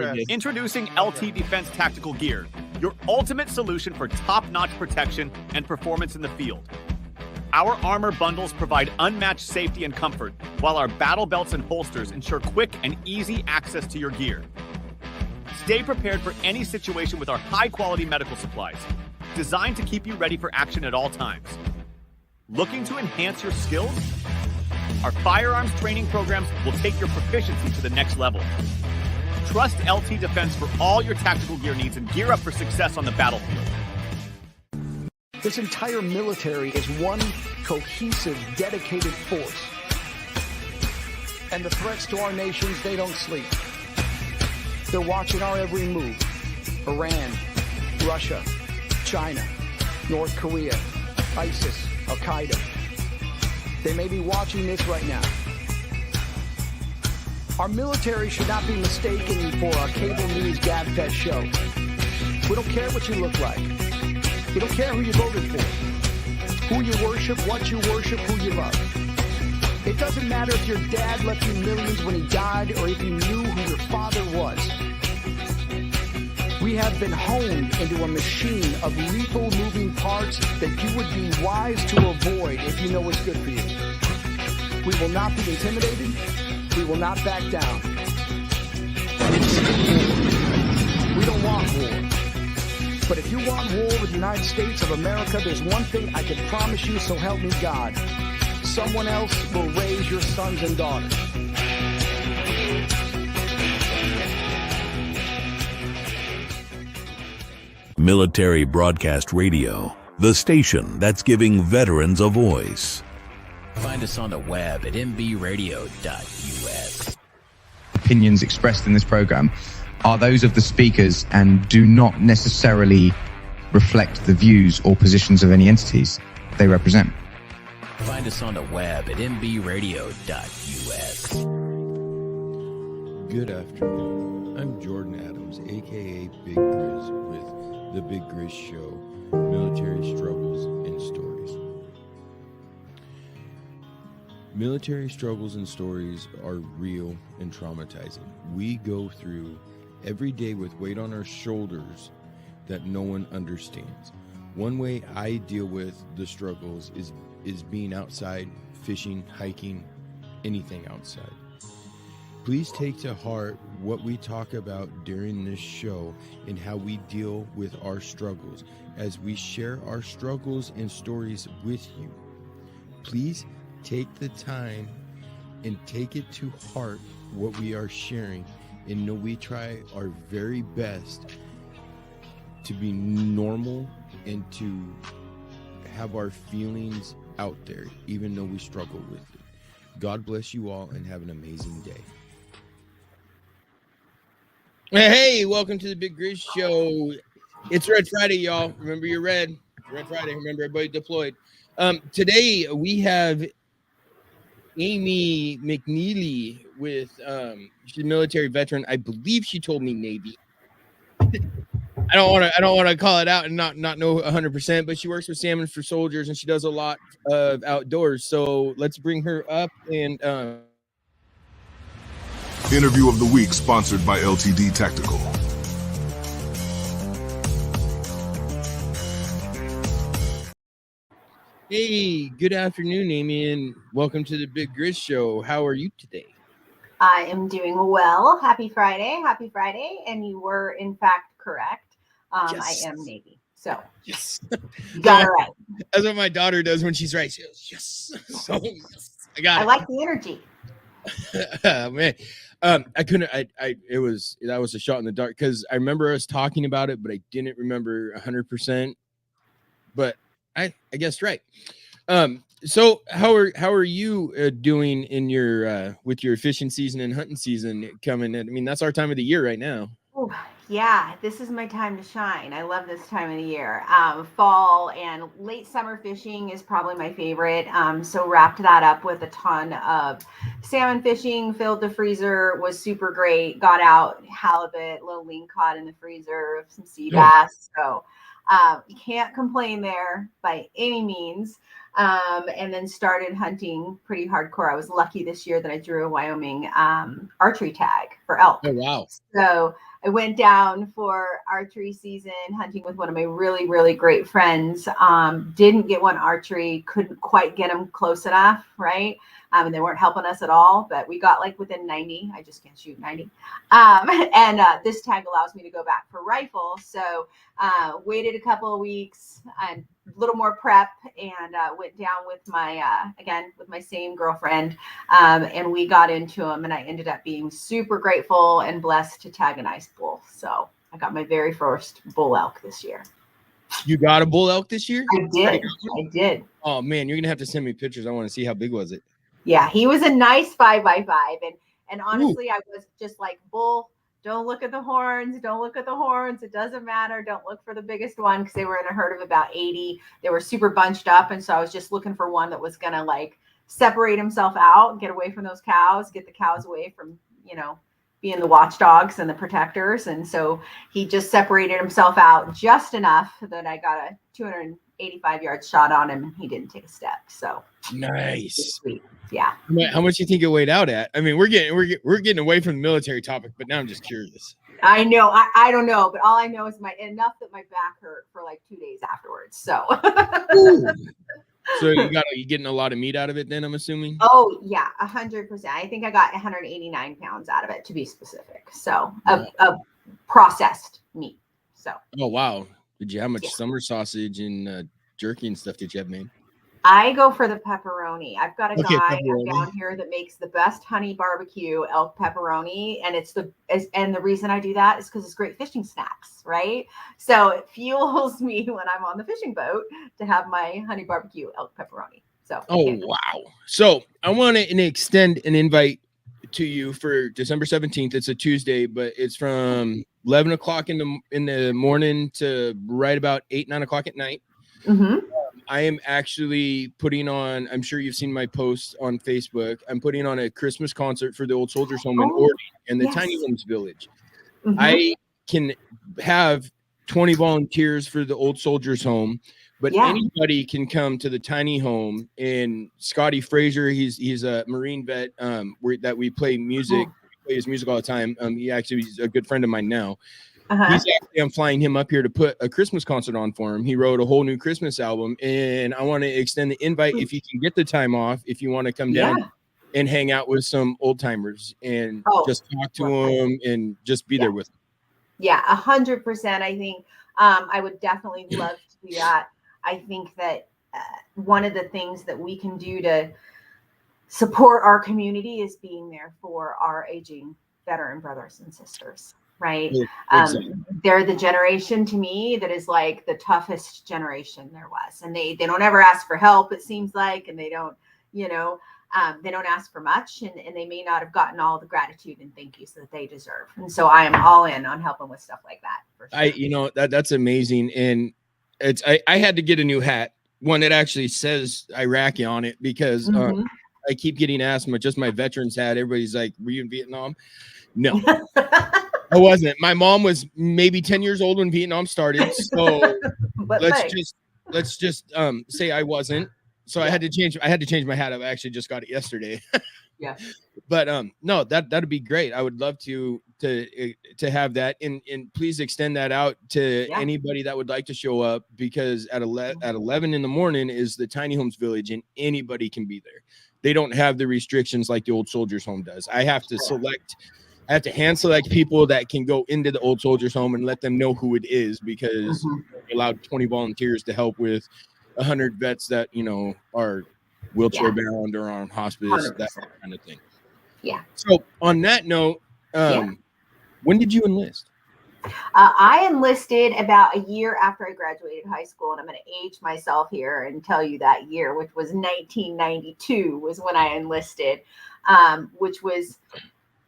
dangerous. Introducing LT Defense Tactical Gear, your ultimate solution for top-notch protection and performance in the field. Our armor bundles provide unmatched safety and comfort, while our battle belts and holsters ensure quick and easy access to your gear. Stay prepared for any situation with our high-quality medical supplies, designed to keep you ready for action at all times. Looking to enhance your skills? Our firearms training programs will take your proficiency to the next level. Trust LT Defense for all your tactical gear needs and gear up for success on the battlefield. This entire military is one cohesive, dedicated force. And the threats to our nations, they don't sleep. They're watching our every move. Iran, Russia, China, North Korea, ISIS, Al-Qaeda. They may be watching this right now. Our military should not be mistaken for a cable news gabfest show. We don't care what you look like. We don't care who you voted for, who you worship, what you worship, who you love. It doesn't matter if your dad left you millions when he died or if you knew who your father was. We have been honed into a machine of lethal moving parts that you would be wise to avoid if you know what's good for you. We will not be intimidated. We will not back down. We don't want war. But if you want war with the United States of America, there's one thing I can promise you, so help me God. Someone else will raise your sons and daughters. Military Broadcast Radio, the station that's giving veterans a voice. Find us on the web at mbradio.us. Opinions expressed in this program are those of the speakers and do not necessarily reflect the views or positions of any entities they represent. Find us on the web at mbradio.us. Good afternoon. I'm Jordan Adams, aka Big Grizz, with the Big Grizz Show, Military Struggles and Stories. Military struggles and stories are real and traumatizing. We go through every day with weight on our shoulders that no one understands. One way I deal with the struggles is being outside, fishing, hiking, anything outside. Please take to heart what we talk about during this show and how we deal with our struggles as we share our struggles and stories with you. Please take the time and take it to heart what we are sharing, and know we try our very best to be normal and to have our feelings out there, even though we struggle with it. God bless you all and have an amazing day. Hey, welcome to the Big Grizz Show. It's Red Friday, y'all. Remember you're red. It's Red Friday. Remember everybody deployed. Today we have Amy McNeely with she's a military veteran. I believe she told me Navy. I don't want to call it out and not know 100%, but she works with Salmon for Soldiers and she does a lot of outdoors. So let's bring her up and Interview of the week sponsored by LTD Tactical. Hey, good afternoon, Amy, and welcome to the Big Grizz Show. How are you today? I am doing well. Happy Friday. And you were, in fact, correct. Yes. I am Navy. So, Yes. You got it right. That's what my daughter does when she's right. She goes, yes. So, yes. I got it. I like the energy. Man. That was a shot in the dark because I remember us talking about it, but I didn't remember 100%. But I guessed right. So how are you doing in your with your fishing season and hunting season coming in? I mean, that's our time of the year right now. Ooh, yeah, this is my time to shine. I love this time of the year. Fall and late summer fishing is probably my favorite. So wrapped that up with a ton of salmon fishing, filled the freezer, was super great. Got out halibut, little lean caught in the freezer, some sea bass. So you can't complain there by any means. And then started hunting pretty hardcore. I was lucky this year that I drew a Wyoming archery tag for elk. Oh, wow. So I went down for archery season, hunting with one of my really, really great friends. Didn't get one archery, couldn't quite get them close enough, right? And they weren't helping us at all, but we got like within 90. I just can't shoot 90. And this tag allows me to go back for rifle. So waited a couple of weeks and a little more prep, and went down with my, again, with my same girlfriend. And we got into them, and I ended up being super grateful and blessed to tag a nice bull. So I got my very first bull elk this year. You got a bull elk this year? I did. Oh man, you're gonna have to send me pictures. I want to see how big was it. Yeah, he was a nice 5x5, and honestly, I was just like, bull, don't look at the horns. Don't look at the horns. It doesn't matter. Don't look for the biggest one, because they were in a herd of about 80. They were super bunched up, and so I was just looking for one that was gonna like separate himself out, get away from those cows, get the cows away from, being the watchdogs and the protectors. And so he just separated himself out just enough that I got a 285-yard shot on him, and he didn't take a step. So nice. Sweet. Yeah. How much do you think it weighed out at? I mean, we're getting away from the military topic, but now I'm just curious. I know. I don't know, but all I know is enough that my back hurt for like 2 days afterwards. So. So you getting a lot of meat out of it then, I'm assuming? Oh yeah, 100%. I think I got 189 pounds out of it, to be specific. So of processed meat. So. Oh wow. Did you have much summer sausage and jerky and stuff did you have made? I go for the pepperoni. I've got a guy down here that makes the best honey barbecue elk pepperoni, and and the reason I do that is because it's great fishing snacks, right? So it fuels me when I'm on the fishing boat to have my honey barbecue elk pepperoni. So wow! So I want to extend an invite to you for December 17th. It's a Tuesday, but it's from 11 o'clock in the morning to right about 8-9 o'clock at night. Mm-hmm. I am actually putting on, I'm sure you've seen my posts on Facebook. I'm putting on a Christmas concert for the Old Soldiers Home in Ording and the Tiny Homes Village. Mm-hmm. I can have 20 volunteers for the Old Soldiers Home, but anybody can come to the tiny home. And Scotty Fraser, he's a Marine vet that we play music. We play his music all the time. He's a good friend of mine now. I'm flying him up here to put a Christmas concert on for him. He wrote a whole new Christmas album, and I want to extend the invite if you can get the time off, if you want to come down and hang out with some old timers and just talk to them and just be there with them. Yeah, 100%. I think I would definitely love to do that. I think that one of the things that we can do to support our community is being there for our aging veteran brothers and sisters. Right. Exactly. They're the generation to me that is like the toughest generation there was. And they don't ever ask for help, it seems like, and they don't, they don't ask for much, and they may not have gotten all the gratitude and thank yous that they deserve. And so I am all in on helping with stuff like that. For sure. That's amazing. And I had to get a new hat, one that actually says Iraqi on it, because I keep getting asked just my veterans hat. Everybody's like, were you in Vietnam? No. I wasn't. My mom was maybe 10 years old when Vietnam started. So let's just say I wasn't. So I had to change my hat. I actually just got it yesterday. Yeah. But no, that'd be great. I would love to have that, and please extend that out to anybody that would like to show up, because at 11 in the morning is the Tiny Homes Village, and anybody can be there. They don't have the restrictions like the Old Soldiers Home does. I have to hand select people that can go into the Old Soldiers Home and let them know who it is, because we allowed 20 volunteers to help with 100 vets that, are wheelchair bound or on hospice, 100%. That kind of thing. Yeah. So on that note, when did you enlist? I enlisted about a year after I graduated high school, and I'm going to age myself here and tell you that year, which was 1992 was when I enlisted, which was,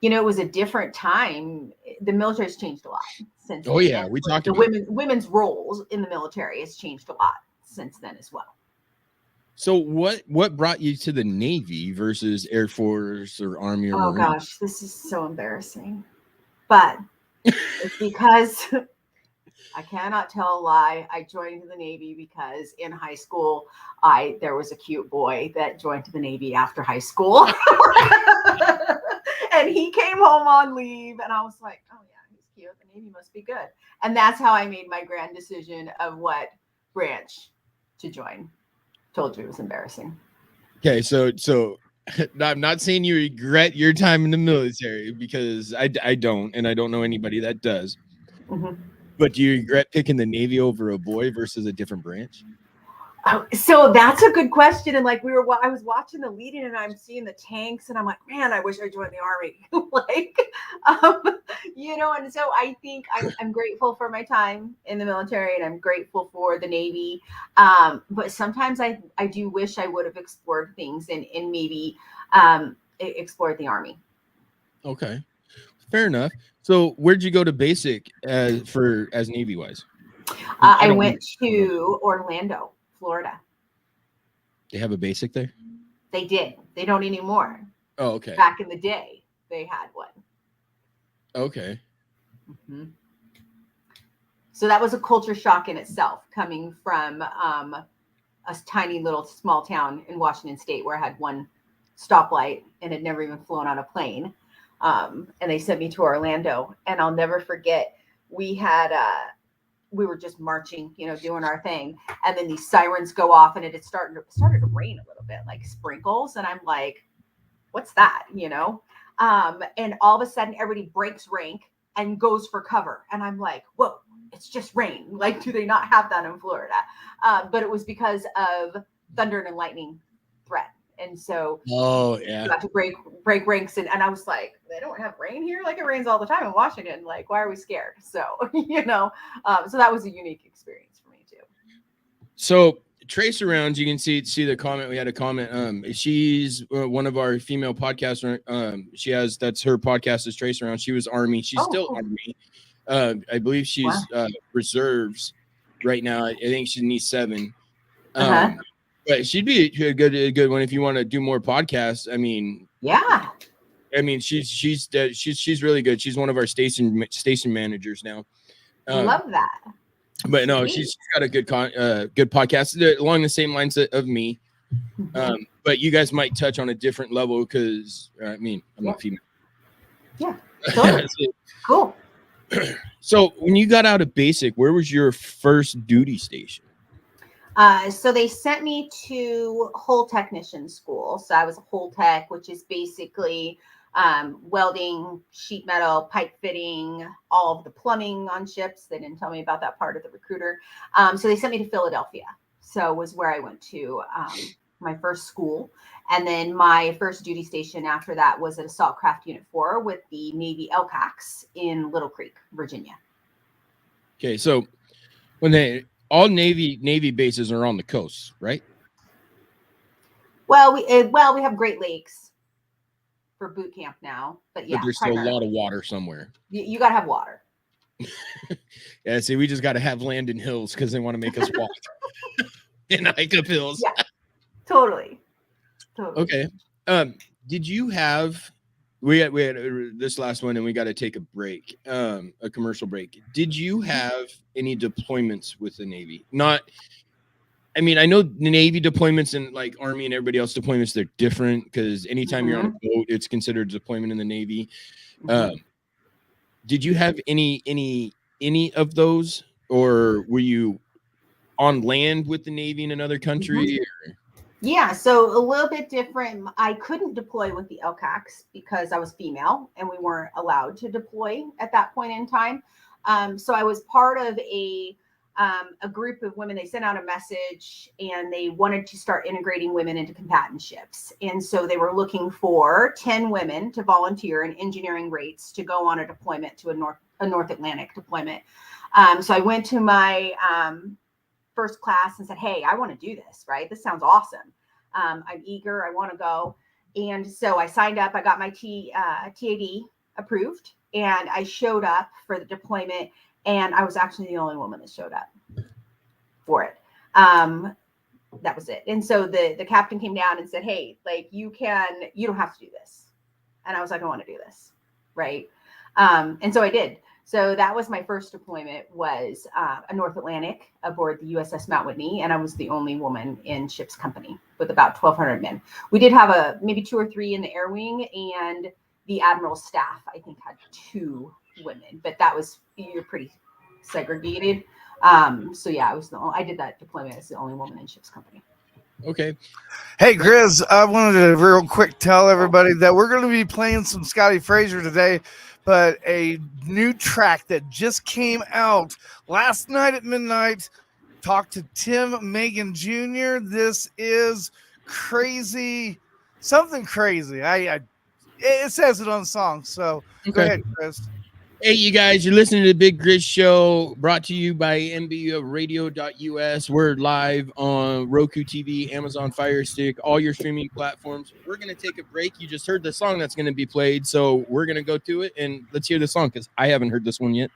it was a different time. The military's changed a lot since then. Yeah, we talked about women's roles in the military has changed a lot since then as well. So what brought you to the Navy versus Air Force or Army? Or Marine? Gosh, this is so embarrassing. But it's because I cannot tell a lie. I joined the Navy because in high school, there was a cute boy that joined the Navy after high school. And he came home on leave, and I was like, oh yeah, he's you. The Navy must be good. And that's how I made my grand decision of what branch to join. Told you it was embarrassing. Okay, so I'm not saying you regret your time in the military, because I don't, and I don't know anybody that does. Mm-hmm. But do you regret picking the Navy over a boy versus a different branch? So that's a good question. And like I was watching the lead-in and I'm seeing the tanks and I'm like, man, I wish I joined the Army. And so I think I'm grateful for my time in the military and I'm grateful for the Navy. But sometimes I do wish I would have explored things and maybe explored the Army. Okay, fair enough. So where'd you go to basic as Navy wise? I went to Orlando, Florida. They have a basic there? They did. They don't anymore. Oh, okay. Back in the day, they had one. Okay. Mm-hmm. So that was a culture shock in itself, coming from a tiny little small town in Washington State where I had one stoplight and had never even flown on a plane. And they sent me to Orlando, and I'll never forget. We were just marching, doing our thing. And then these sirens go off and it had started to rain a little bit, like sprinkles. And I'm like, what's that? And all of a sudden everybody breaks rank and goes for cover. And I'm like, whoa, it's just rain. Like, do they not have that in Florida? But it was because of thunder and lightning threat. And so you got to break ranks. And I was like, they don't have rain here? Like, it rains all the time in Washington. Like, why are we scared? So, so that was a unique experience for me too. So Trace around, you can see the comment. We had a comment. She's one of our female podcasters. That's her podcast is Trace around. She was Army. She's still Army. I believe she's reserves right now. I think she's in E7. But she'd be a good one if you want to do more podcasts. I mean, yeah. I mean, she's really good. She's one of our station managers now. Love that. But no, she's got a good podcast along the same lines of me. But you guys might touch on a different level because I'm a female. Yeah. Totally. Cool. So when you got out of basic, where was your first duty station? So they sent me to hull technician school. So I was a hull tech, which is basically welding, sheet metal, pipe fitting, all of the plumbing on ships. They didn't tell me about that part of the recruiter. So they sent me to Philadelphia. So was where I went to my first school. And then my first duty station after that was at Assault Craft Unit 4 with the Navy LCACs in Little Creek, Virginia. Okay, so when all Navy bases are on the coast, right? Well, we have Great Lakes for boot camp now, but yeah, but there's still a lot of water somewhere. You got to have water. Yeah, see, we just got to have land in hills because they want to make us walk and hike up hills. Yeah, totally. Okay. Did you have? We had this last one, and we got to take a break, a commercial break. Did you have any deployments with the Navy? I know the Navy deployments and like Army and everybody else deployments, they're different because anytime you're on a boat, it's considered deployment in the Navy. Did you have any of those, or were you on land with the Navy in another country? Yeah, so a little bit different. I couldn't deploy with the LCACs because I was female and we weren't allowed to deploy at that point in time. So I was part of a group of women. They sent out a message and they wanted to start integrating women into combatant ships. And so they were looking for 10 women to volunteer in engineering rates to go on a deployment to a North Atlantic deployment. So I went to my first class and said, hey, I want to do this, right? This sounds awesome. I'm eager. I want to go. And so I signed up. I got my TAD approved and I showed up for the deployment. And I was actually the only woman that showed up for it. That was it. And so the captain came down and said, hey, like you don't have to do this. And I was like, I want to do this. Right. And so I did. So that was my first deployment was a North Atlantic aboard the USS Mount Whitney. And I was the only woman in ship's company with about 1,200 men. We did have maybe 2 or 3 in the air wing, and the admiral's staff, I think, had 2 women, but you're pretty segregated. So yeah, I did that deployment as the only woman in ship's company. Okay. Hey, Grizz, I wanted to real quick tell everybody that we're going to be playing some Scotty Fraser today, but a new track that just came out last night at midnight. Talked to Tim Megan Jr. This is crazy, something crazy. It says it on the song, so Go ahead, Grizz. Hey, you guys, you're listening to the Big Grizz Show, brought to you by mburadio.us. We're live on Roku TV, Amazon Fire Stick, all your streaming platforms. We're going to take a break. You just heard the song that's going to be played, so we're going to go to it, and let's hear the song, because I haven't heard this one yet.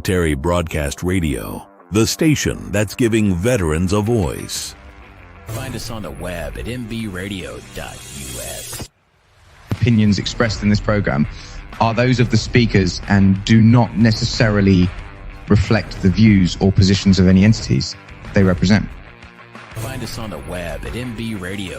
Military Broadcast Radio, the station that's giving veterans a voice. Find us on the web at mbradio.us. Opinions expressed in this program are those of the speakers and do not necessarily reflect the views or positions of any entities they represent. Find us on the web at mbradio.us.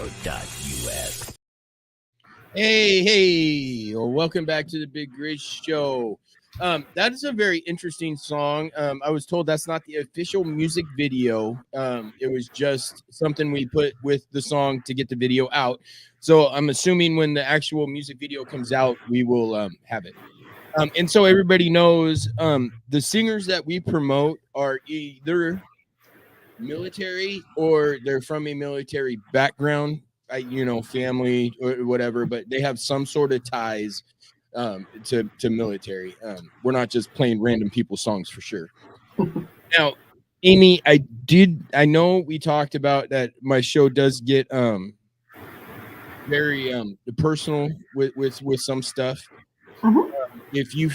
Hey, well, welcome back to the Big Grizz Show. That is a very interesting song. I was told that's not the official music video. It was just something we put with the song to get the video out. So I'm assuming when the actual music video comes out, we will have it. And so everybody knows the singers that we promote are either military or they're from a military background, family or whatever, but they have some sort of ties to military. We're not just playing random people's songs for sure. Now, Amy, I know we talked about that my show does get very personal with some stuff. If you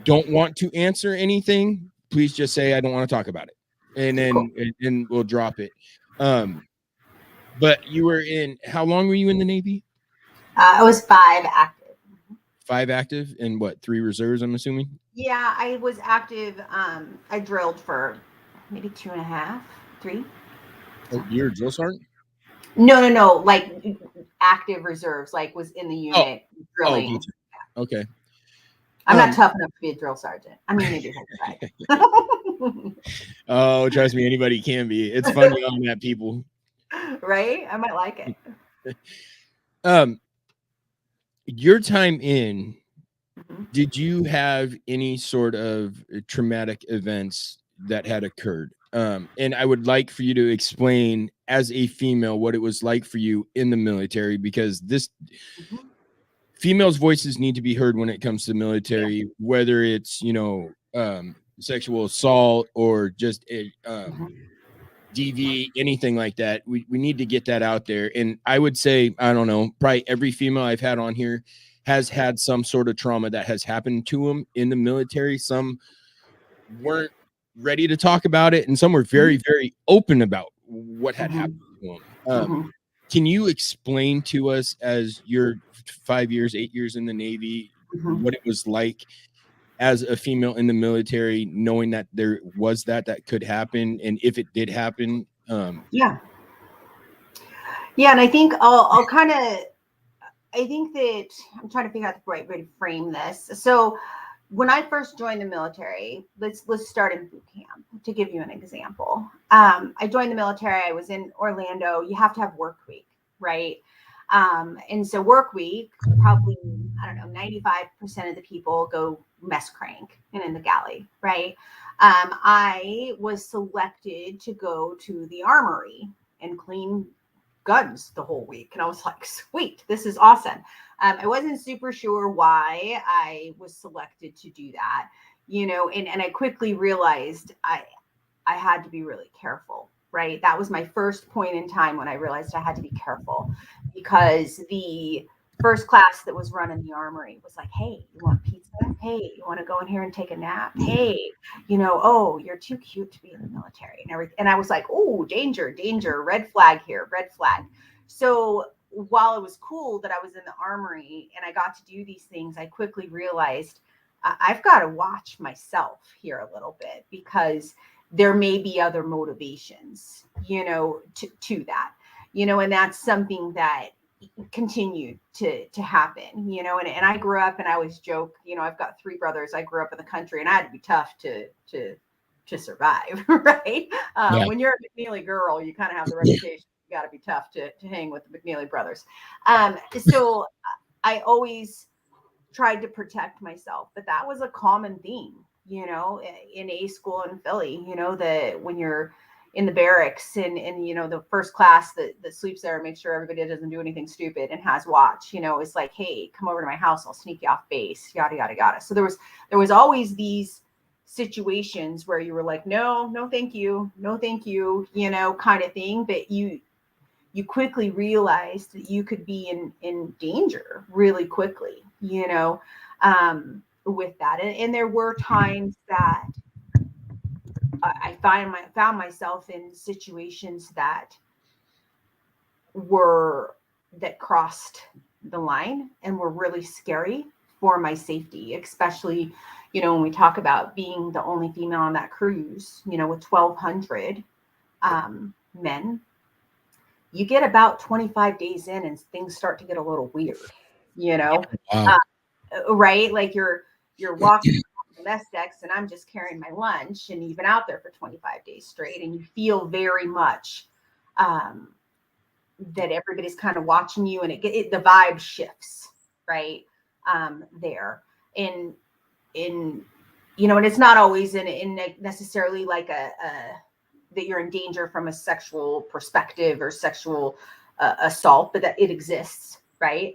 don't want to answer anything, please just say I don't want to talk about it, and then and we'll drop it. But you were in, how long were you in the Navy? I was 5 active. 5 active and what, 3 reserves, I'm assuming? Yeah, I was active. I drilled for maybe 2.5, 3. Oh, you're a drill sergeant? No, like active reserves, like was in the unit drilling. Oh, okay. I'm not tough enough to be a drill sergeant. I mean, maybe oh, trust me, anybody can be. It's funny on that, people. Right? I might like it. Your time in, did you have any sort of traumatic events that had occurred? And I would like for you to explain as a female what it was like for you in the military, because females' voices need to be heard when it comes to the military, whether it's, sexual assault or just a DV, anything like that. We need to get that out there. And I would say, I don't know, probably every female I've had on here has had some sort of trauma that has happened to them in the military. Some weren't ready to talk about it, and some were very, very open about what had happened to them. Can you explain to us, as your 8 years in the Navy, what it was like as a female in the military, knowing that there was that could happen, and if it did happen? Yeah, and I think I'll kind of, I think that I'm trying to figure out the right way to frame this. So when I first joined the military, let's start in boot camp to give you an example. I joined the military. I was in Orlando. You have to have work week, right? And so work week, probably, 95% of the people go mess crank and in the galley, right? I was selected to go to the armory and clean guns the whole week. And I was like, sweet, this is awesome. I wasn't super sure why I was selected to do that, and I quickly realized I had to be really careful, right? That was my first point in time when I realized I had to be careful, because the first class that was run in the armory was like, hey, you want pizza? Hey, you want to go in here and take a nap? Hey, oh, you're too cute to be in the military and everything. And I was like, oh, danger, red flag here, red flag. So while it was cool that I was in the armory and I got to do these things, I quickly realized I've got to watch myself here a little bit, because there may be other motivations, to that, and that's something that continued to happen, and I grew up, and I always joke, I've got 3 brothers. I grew up in the country, and I had to be tough to survive, right? When you're a McNeely girl, you kind of have the reputation. You got to be tough to hang with the McNeely brothers. So I always tried to protect myself, but that was a common theme, in A school in Philly, that when you're in the barracks and the first class that sleeps there and makes sure everybody doesn't do anything stupid and has watch, it's like, hey, come over to my house, I'll sneak you off base, yada, yada, yada. So there was always these situations where you were like, no, thank you, kind of thing. But you quickly realized that you could be in danger really quickly, with that. And there were times that I found myself in situations that crossed the line and were really scary for my safety, especially, when we talk about being the only female on that cruise, with 1,200 men. You get about 25 days in and things start to get a little weird, Wow. right? Like you're walking the mess decks and I'm just carrying my lunch, and you've been out there for 25 days straight, and you feel very much that everybody's kind of watching you, and the vibe shifts, right? There and it's not always in necessarily like a that you're in danger from a sexual perspective or sexual assault, but that it exists, right?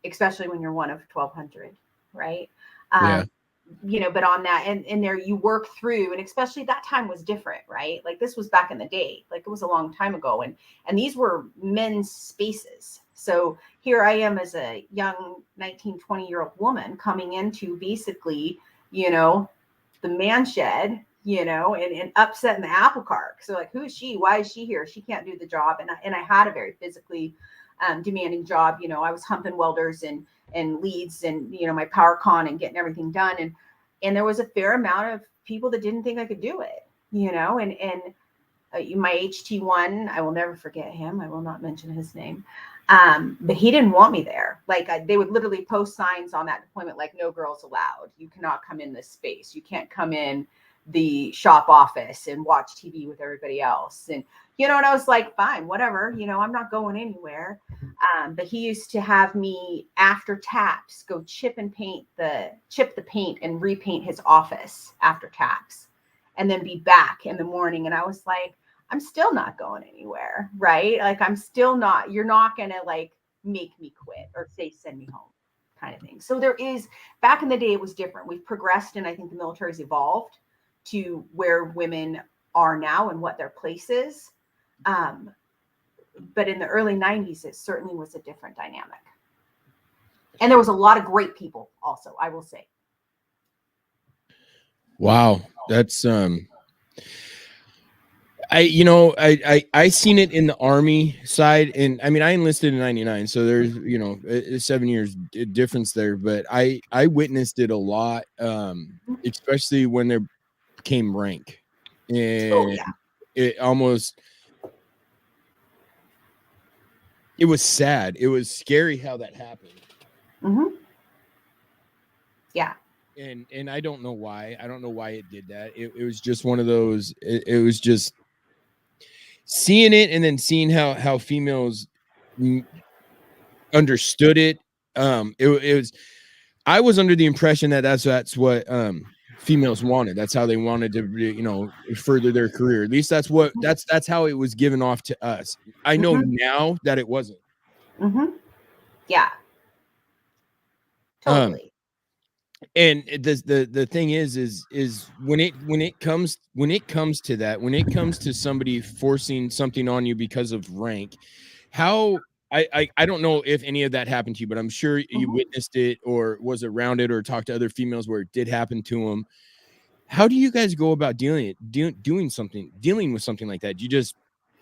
Especially when you're one of 1,200, right? But on that, and there you work through, and especially that time was different, right? Like this was back in the day, like it was a long time ago, and these were men's spaces. So here I am as a young 19, 20-year-old woman coming into basically, the man shed, and upsetting the apple cart. So like, who is she? Why is she here? She can't do the job. And I had a very physically demanding job. I was humping welders and leads and, my power con and getting everything done. And there was a fair amount of people that didn't think I could do it, my HT1, I will never forget him. I will not mention his name. But he didn't want me there. Like they would literally post signs on that deployment, like no girls allowed. You cannot come in this space. You can't come in the shop office and watch TV with everybody else. And, and I was like, fine, whatever, I'm not going anywhere. But he used to have me after taps, go chip the paint and repaint his office after taps, and then be back in the morning. And I was like, I'm still not going anywhere, right? Like you're not going to like make me quit or say, send me home kind of thing. So there is, back in the day, it was different. We've progressed, and I think the military's evolved to where women are now and what their place is. But in the early 90s, it certainly was a different dynamic. And there was a lot of great people also, I will say. Wow. That's, I seen it in the Army side, and I mean, I enlisted in 99, so there's, 7 years difference there, but I witnessed it a lot, especially when there came rank, and it was sad. It was scary how that happened. Mm-hmm. Yeah. And I don't know why. I don't know why it did that. It was just one of those. It was just seeing it, and then seeing how females understood it. It was. I was under the impression that that's what females wanted. That's how they wanted to, further their career. At least that's how it was given off to us. I know now that it wasn't. Mm-hmm. Yeah. Totally. And the thing is when it comes to that, when it comes to somebody forcing something on you because of rank, how I don't know if any of that happened to you, but I'm sure you witnessed it or was around it or talked to other females where it did happen to them. How do you guys go about dealing with something like that? Do you just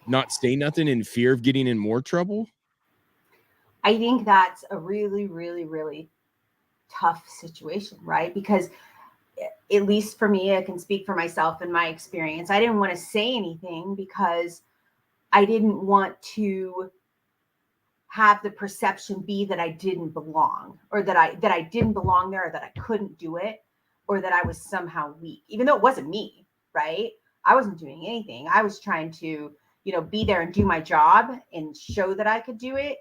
not say nothing in fear of getting in more trouble? I think that's a really, really, really tough situation, right? Because at least for me, I can speak for myself and my experience. I didn't want to say anything because I didn't want to have the perception be that I didn't belong, or that I didn't belong there, or that I couldn't do it, or that I was somehow weak, even though it wasn't me, right? I wasn't doing anything. I was trying to, be there and do my job and show that I could do it.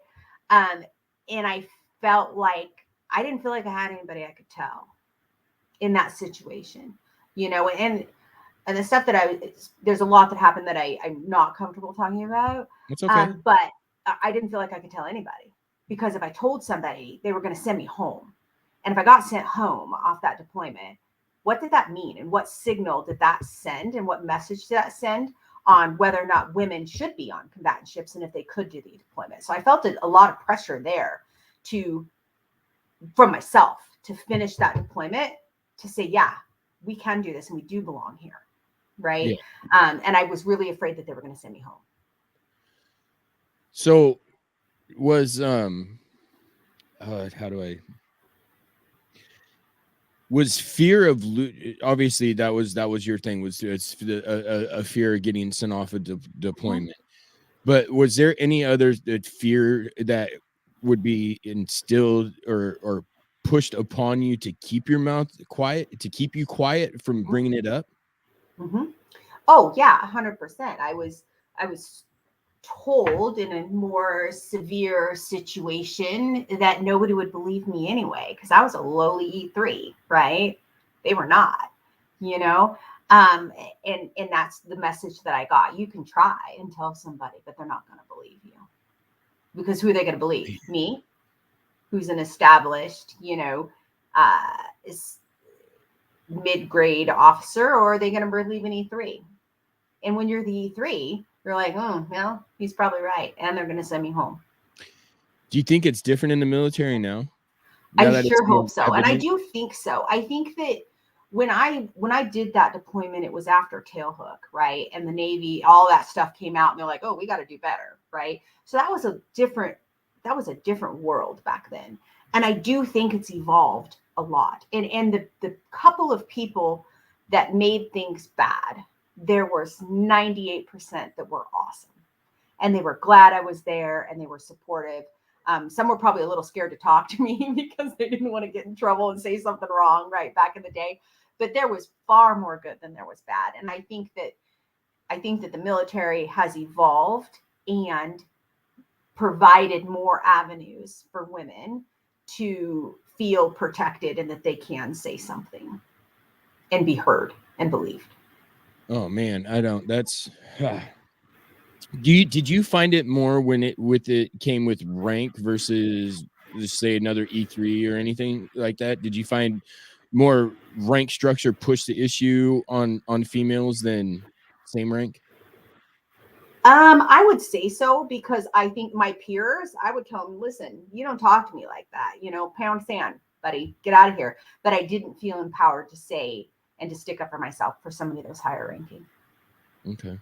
And I felt like I didn't feel like I had anybody I could tell in that situation, and the stuff that there's a lot that happened that I'm not comfortable talking about. It's okay. But I didn't feel like I could tell anybody, because if I told somebody, they were going to send me home. And if I got sent home off that deployment, what did that mean? And what signal did that send? And what message did that send on whether or not women should be on combatant ships and if they could do the deployment? So I felt a lot of pressure there from myself to finish that deployment, to say, yeah, we can do this and we do belong here. right? Yeah. And I was really afraid that they were going to send me home. So was was fear of obviously that was your thing, was it's a fear of getting sent off a deployment. But was there any other fear that would be instilled or pushed upon you to keep your mouth quiet, to keep you quiet from bringing it up? Oh yeah, 100%. I was told in a more severe situation that nobody would believe me anyway, because I was a lowly E3, right? They were not, and that's the message that I got. You can try and tell somebody, but they're not going to believe you, because who are they going to believe? Me, who's an established, mid-grade officer, or are they going to believe an E3? And when you're the E3, you're like, oh, well, he's probably right. And they're going to send me home. Do you think it's different in the military now? I sure hope so. And I do think so. I think that when I did that deployment, it was after Tailhook, right? And the Navy, all that stuff came out and they're like, oh, we got to do better, right? So that was a different world back then. And I do think it's evolved a lot. And the couple of people that made things bad, there was 98% that were awesome. And they were glad I was there and they were supportive. Some were probably a little scared to talk to me because they didn't want to get in trouble and say something wrong, right, back in the day. But there was far more good than there was bad. And I think that the military has evolved and provided more avenues for women to feel protected and that they can say something and be heard and believed. Oh man, did you find it more when it came with rank versus, just say, another E3 or anything like that? Did you find more rank structure push the issue on females than same rank? I would say so, because I think my peers, I would tell them, listen, you don't talk to me like that, pound sand, buddy, get out of here. But I didn't feel empowered to say and to stick up for myself for somebody that was higher ranking. Okay.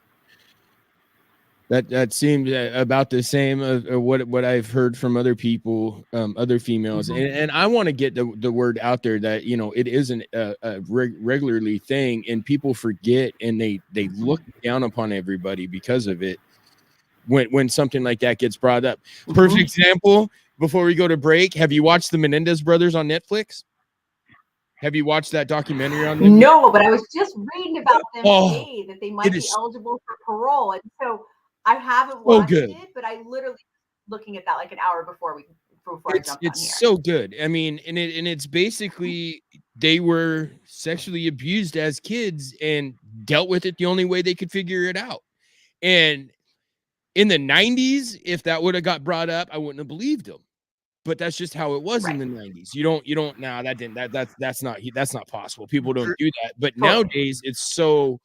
That seemed about the same of what I've heard from other people, other females. And I want to get the word out there that, it isn't a regularly thing, and people forget and they look down upon everybody because of it when something like that gets brought up. Perfect example, before we go to break, have you watched the Menendez brothers on Netflix? Have you watched that documentary on them? No, but I was just reading about them today, that they might be eligible for parole. And so I haven't watched it, but I literally looking at that like an hour before I jumped on here. It's so good. I mean, and it's basically they were sexually abused as kids and dealt with it the only way they could figure it out. And in the 90s, if that would have got brought up, I wouldn't have believed them. But that's just how it was in the 90s. You don't that's not possible. People don't do that. But nowadays it's so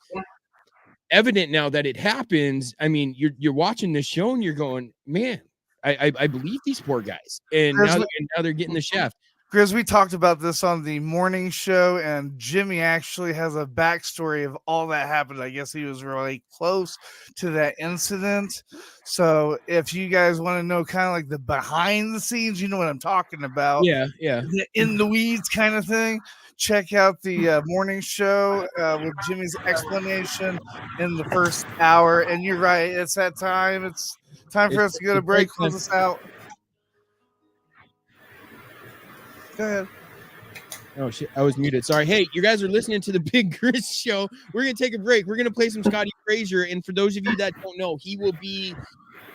evident now that it happens. I mean, you're watching this show and you're going, man, I believe these poor guys. And now they're getting the shaft. Grizz, we talked about this on the morning show, and Jimmy actually has a backstory of all that happened. I guess he was really close to that incident. So if you guys want to know kind of like the behind the scenes, you know what I'm talking about. Yeah. The in the weeds kind of thing. Check out the morning show with Jimmy's explanation in the first hour. And you're right. It's that time. It's time for us to go to break. Close us out. Go ahead. Oh shit, I was muted. Sorry. Hey, you guys are listening to the Big Grizz Show. We're gonna take a break. We're gonna play some Scotty Frazier, and for those of you that don't know, he will be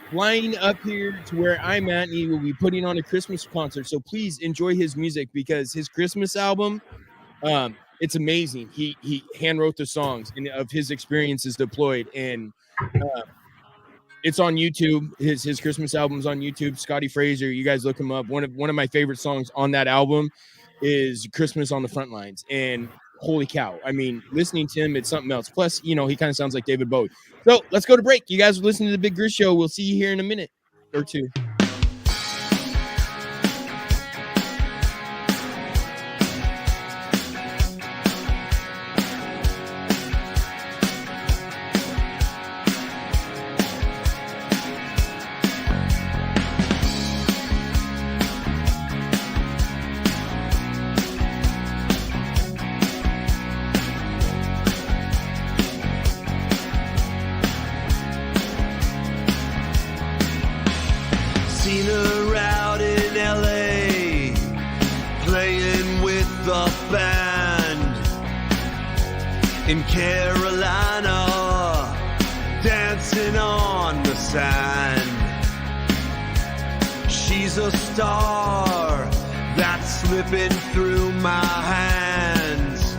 flying up here to where I'm at, and he will be putting on a Christmas concert. So please enjoy his music, because his Christmas album, it's amazing. He hand wrote the songs and of his experiences deployed, and it's on YouTube. His Christmas album's on YouTube. Scotty Frazier, you guys look him up. One of my favorite songs on that album is Christmas on the Front Lines. And holy cow, I mean, listening to him, it's something else. Plus, he kind of sounds like David Bowie. So let's go to break. You guys are listening to the Big Grizz Show. We'll see you here in a minute or two. in Carolina, dancing on the sand. She's a star that's slipping through my hands,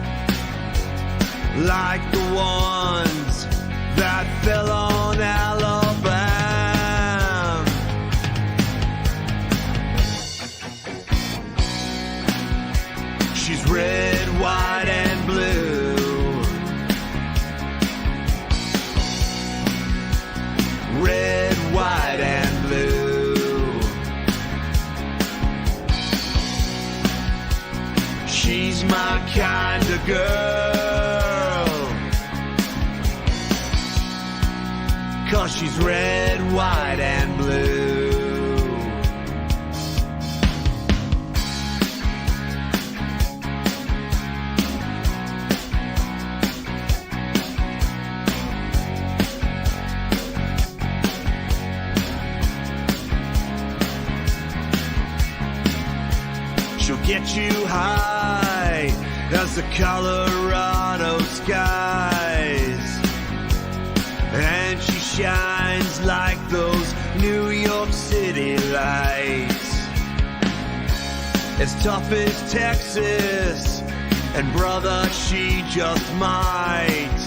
like the ones that fell on Alabama. She's red, white, and blue. Red, white, and blue. She's my kind of girl, 'cause she's red, white, and blue. She'll get you high as the Colorado skies, and she shines like those New York City lights. As tough as Texas, and brother, she just might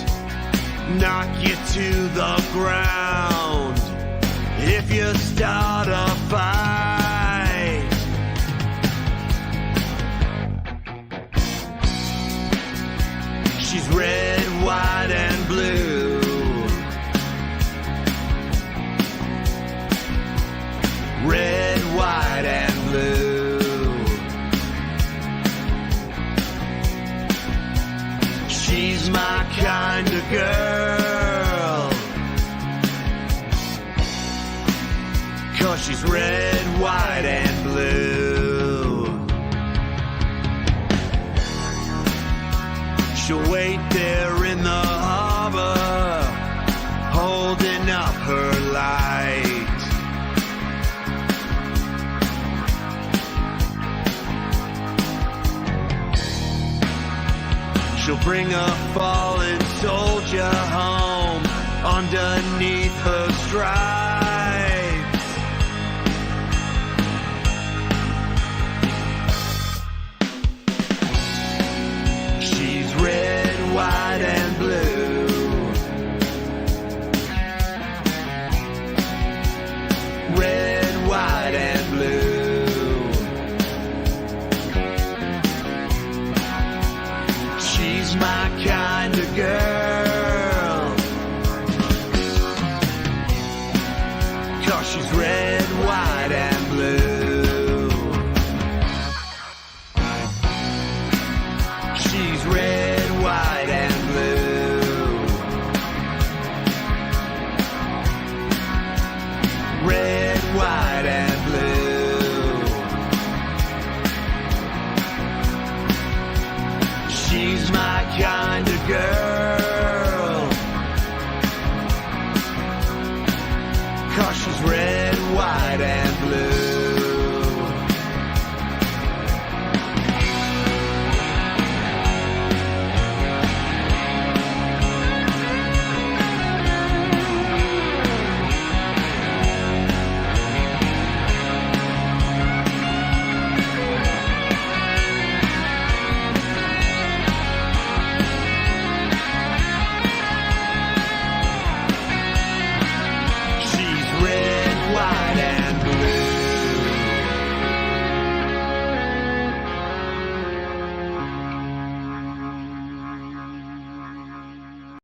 knock you to the ground if you start a fight. She's red, white, and blue. Red, white, and blue. She's my kind of girl, 'cause she's red, white, and blue. She'll wait there in the harbor, holding up her light. She'll bring a fallen soldier home underneath her stripes. She's red, white, and blue. Red, white, and blue. She's my kind of girl, 'cause she's red, white, and blue. She's red, white, and blue. Red, white, and blue. She's my kind of girl, 'cause she's red, white, and blue. She's red, white, and blue.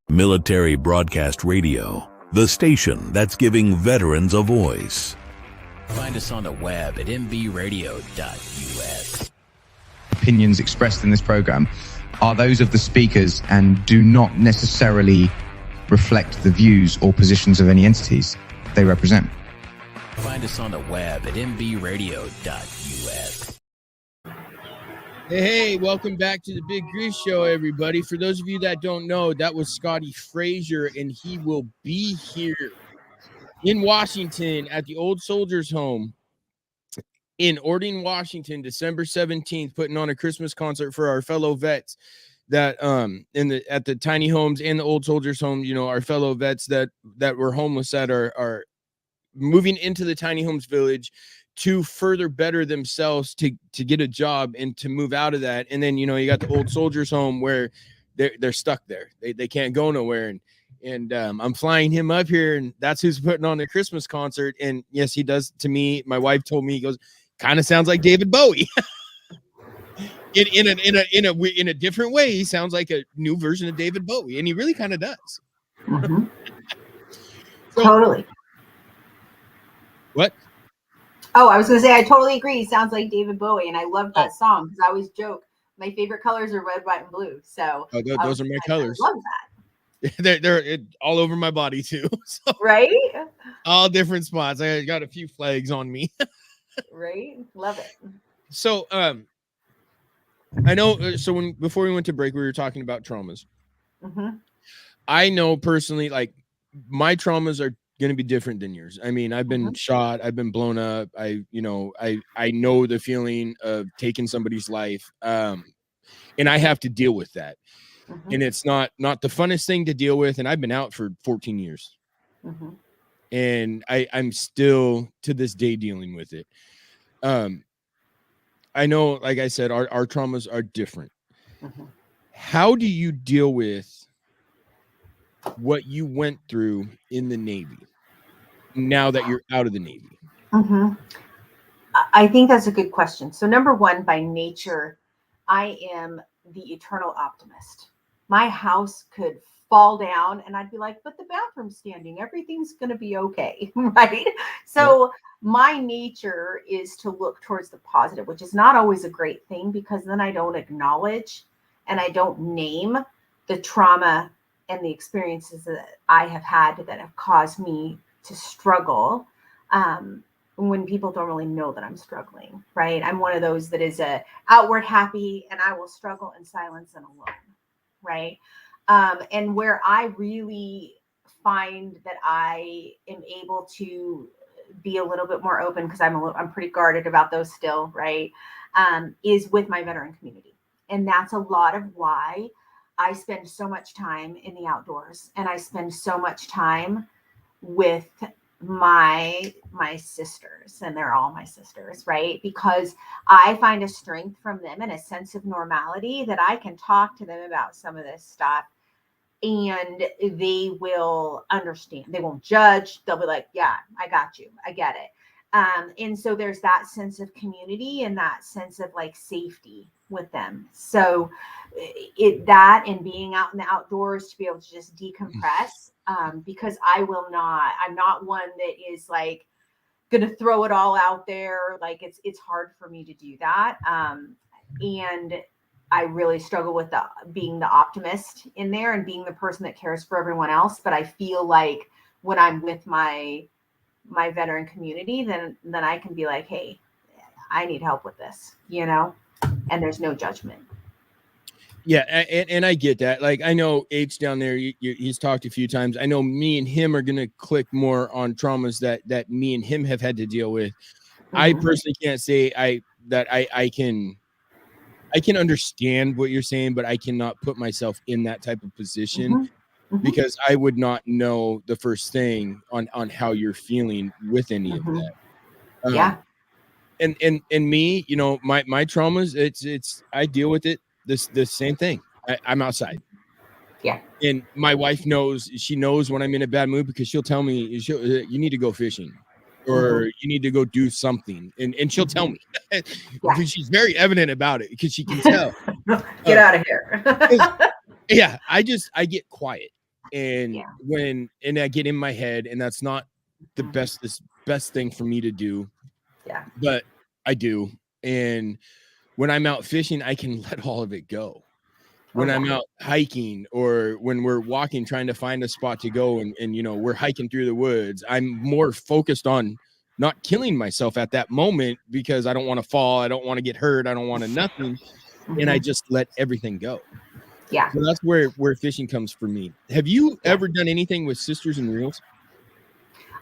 Military Broadcast Radio, the station that's giving veterans a voice. Find us on the web at mbradio.us. Opinions expressed in this program are those of the speakers and do not necessarily reflect the views or positions of any entities they represent. Find us on the web at mbradio.us. Hey, welcome back to the Big Grizz Show, everybody. For those of you that don't know, that was Scotty Frazier, and he will be here in Washington at the Old Soldiers Home in Ording, Washington, December 17th, putting on a Christmas concert for our fellow vets. that at the tiny homes and the old soldiers home, our fellow vets that were homeless that are moving into the tiny homes village to further better themselves, to get a job and to move out of that. And then, you got the old soldiers home where they're stuck there. They can't go nowhere. And I'm flying him up here, and that's who's putting on the Christmas concert. And yes, he does. To me, my wife told me, he goes, kind of sounds like David Bowie. in a different way, he sounds like a new version of David Bowie, and he really kind of does. Mm-hmm. So, totally. What? Oh, I was going to say, I totally agree. He sounds like David Bowie, and I love that song because I always joke my favorite colors are red, white, and blue. So those are my colors. I love that. They're all over my body too. So, right? All different spots. I got a few flags on me. Right? Love it. So, I know. So before we went to break, we were talking about traumas. Mm-hmm. I know personally, like my traumas are going to be different than yours. I mean, I've been shot, I've been blown up. I know the feeling of taking somebody's life. And I have to deal with that. Mm-hmm. And it's not the funnest thing to deal with. And I've been out for 14 years. Mm-hmm. And I'm still to this day dealing with it. I know, like I said, our traumas are different. Mm-hmm. How do you deal with what you went through in the Navy now that you're out of the Navy? Mm-hmm. I think that's a good question. So number one, by nature, I am the eternal optimist. My house could fall down and I'd be like, but the bathroom's standing. Everything's going to be okay. Right. So my nature is to look towards the positive, which is not always a great thing because then I don't acknowledge and I don't name the trauma and the experiences that I have had that have caused me to struggle. When people don't really know that I'm struggling, right? I'm one of those that is a outward happy and I will struggle in silence and alone, right? And where I really find that I am able to be a little bit more open because I'm pretty guarded about those still, right? Is with my veteran community. And that's a lot of why I spend so much time in the outdoors and I spend so much time with my sisters, and they're all my sisters, right? Because I find a strength from them and a sense of normality that I can talk to them about some of this stuff and they will understand. They won't judge. They'll be like, yeah, I got you. I get it. And so there's that sense of community and that sense of like safety with them. So that and being out in the outdoors to be able to just decompress, because I'm not one that is like going to throw it all out there. Like it's hard for me to do that. And I really struggle with being the optimist in there and being the person that cares for everyone else. But I feel like when I'm with my veteran community, then I can be like, hey, I need help with this, and there's no judgment. Yeah. And I get that. Like, I know H down there, he's talked a few times. I know me and him are going to click more on traumas that me and him have had to deal with. Mm-hmm. I personally can't say I can understand what you're saying, but I cannot put myself in that type of position. Mm-hmm. Mm-hmm. Because I would not know the first thing on how you're feeling with any of that. Yeah. And me, my traumas, it's I deal with it the same thing. I'm outside. Yeah. And my wife knows, she knows when I'm in a bad mood because she'll tell me, you need to go fishing or you need to go do something. And she'll tell me. She's very evident about it because she can tell. Get out of here. Yeah. I get quiet. And and I get in my head, and that's not the best thing for me to do. Yeah. But I do. And when I'm out fishing, I can let all of it go. When I'm out hiking or when we're walking, trying to find a spot to go and we're hiking through the woods, I'm more focused on not killing myself at that moment because I don't want to fall. I don't want to get hurt. I don't want to nothing. And I just let everything go. Yeah. So that's where fishing comes for me. Have you ever done anything with Sisters and Reels?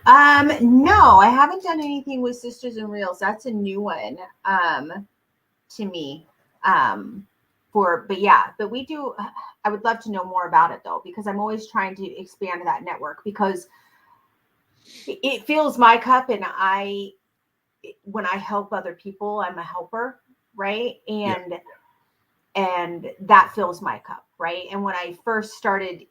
No, I haven't done anything with Sisters and Reels. That's a new one to me. but we do. I would love to know more about it though, because I'm always trying to expand that network, because it fills my cup, and when I help other people, I'm a helper, right? And that fills my cup, right? And when I first started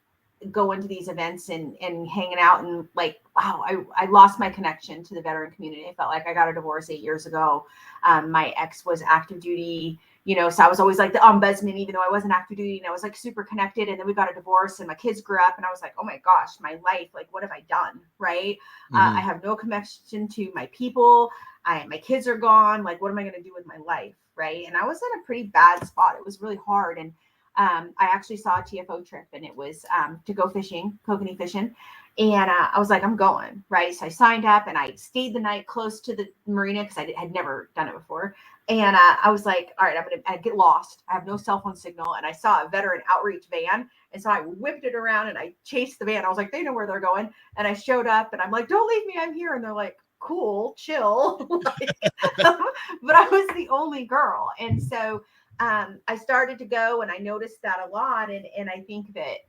going to these events and hanging out, and like, wow, I lost my connection to the veteran community. I felt like I got a divorce 8 years ago. My ex was active duty, so I was always like the ombudsman, even though I wasn't active duty, and I was like super connected. And then we got a divorce, and my kids grew up, and I was like, oh my gosh, my life, like, what have I done? Right. I have no connection to my people. My kids are gone. Like, what am I going to do with my life? Right. And I was in a pretty bad spot. It was really hard. And I actually saw a TFO trip, and it was to go fishing, kokanee fishing. And I was like, I'm going. Right. So I signed up, and I stayed the night close to the marina, because I had never done it before. And I was like, all right, I get lost. I have no cell phone signal. And I saw a veteran outreach van. And so I whipped it around, and I chased the van. I was like, they know where they're going. And I showed up, and I'm like, don't leave me, I'm here. And they're like, cool, chill. But I was the only girl. And so I started to go, and I noticed that a lot. And I think that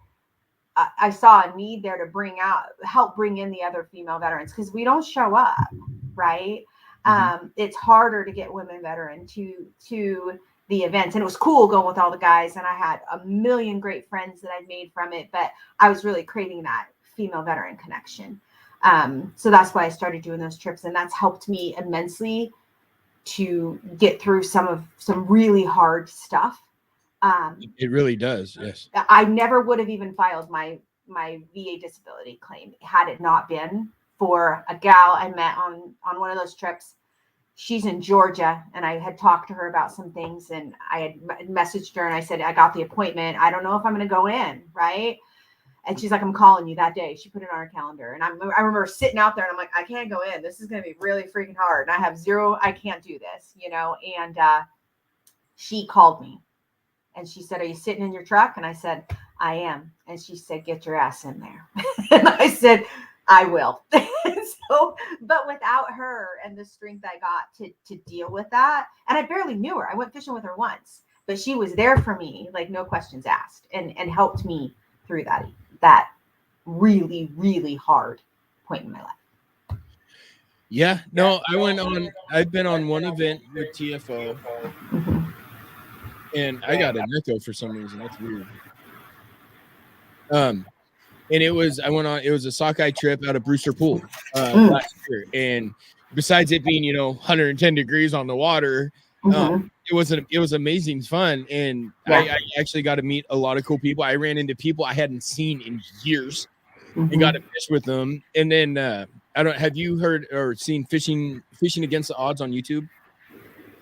I saw a need there to help bring in the other female veterans, because we don't show up, right? It's harder to get women veteran to the events. And it was cool going with all the guys, and I had a million great friends that I'd made from it, but I was really craving that female veteran connection. So that's why I started doing those trips, and that's helped me immensely to get through some really hard stuff. It really does. Yes. I never would have even filed my VA disability claim had it not been for a gal I met on one of those trips. She's in Georgia, and I had talked to her about some things, and I had messaged her, and I said, I got the appointment. I don't know if I'm going to go in. Right. And she's like, I'm calling you that day. She put it on her calendar. And I remember sitting out there, and I'm like, I can't go in. This is going to be really freaking hard. And I can't do this, and she called me, and she said, are you sitting in your truck? And I said, I am. And she said, get your ass in there. And I said, I will. So, but without her and the strength I got to deal with that, and I barely knew her. I went fishing with her once, but she was there for me, like no questions asked, and helped me through that really, really hard point in my life. Yeah, no, I've been on one event with TFO, and I got an echo for some reason. That's weird. And it was a sockeye trip out of Brewster Pool last year. And besides it being, 110 degrees on the water, it was amazing fun. And I actually got to meet a lot of cool people. I ran into people I hadn't seen in years and got to fish with them. And then have you heard or seen Fishing Against the Odds on YouTube?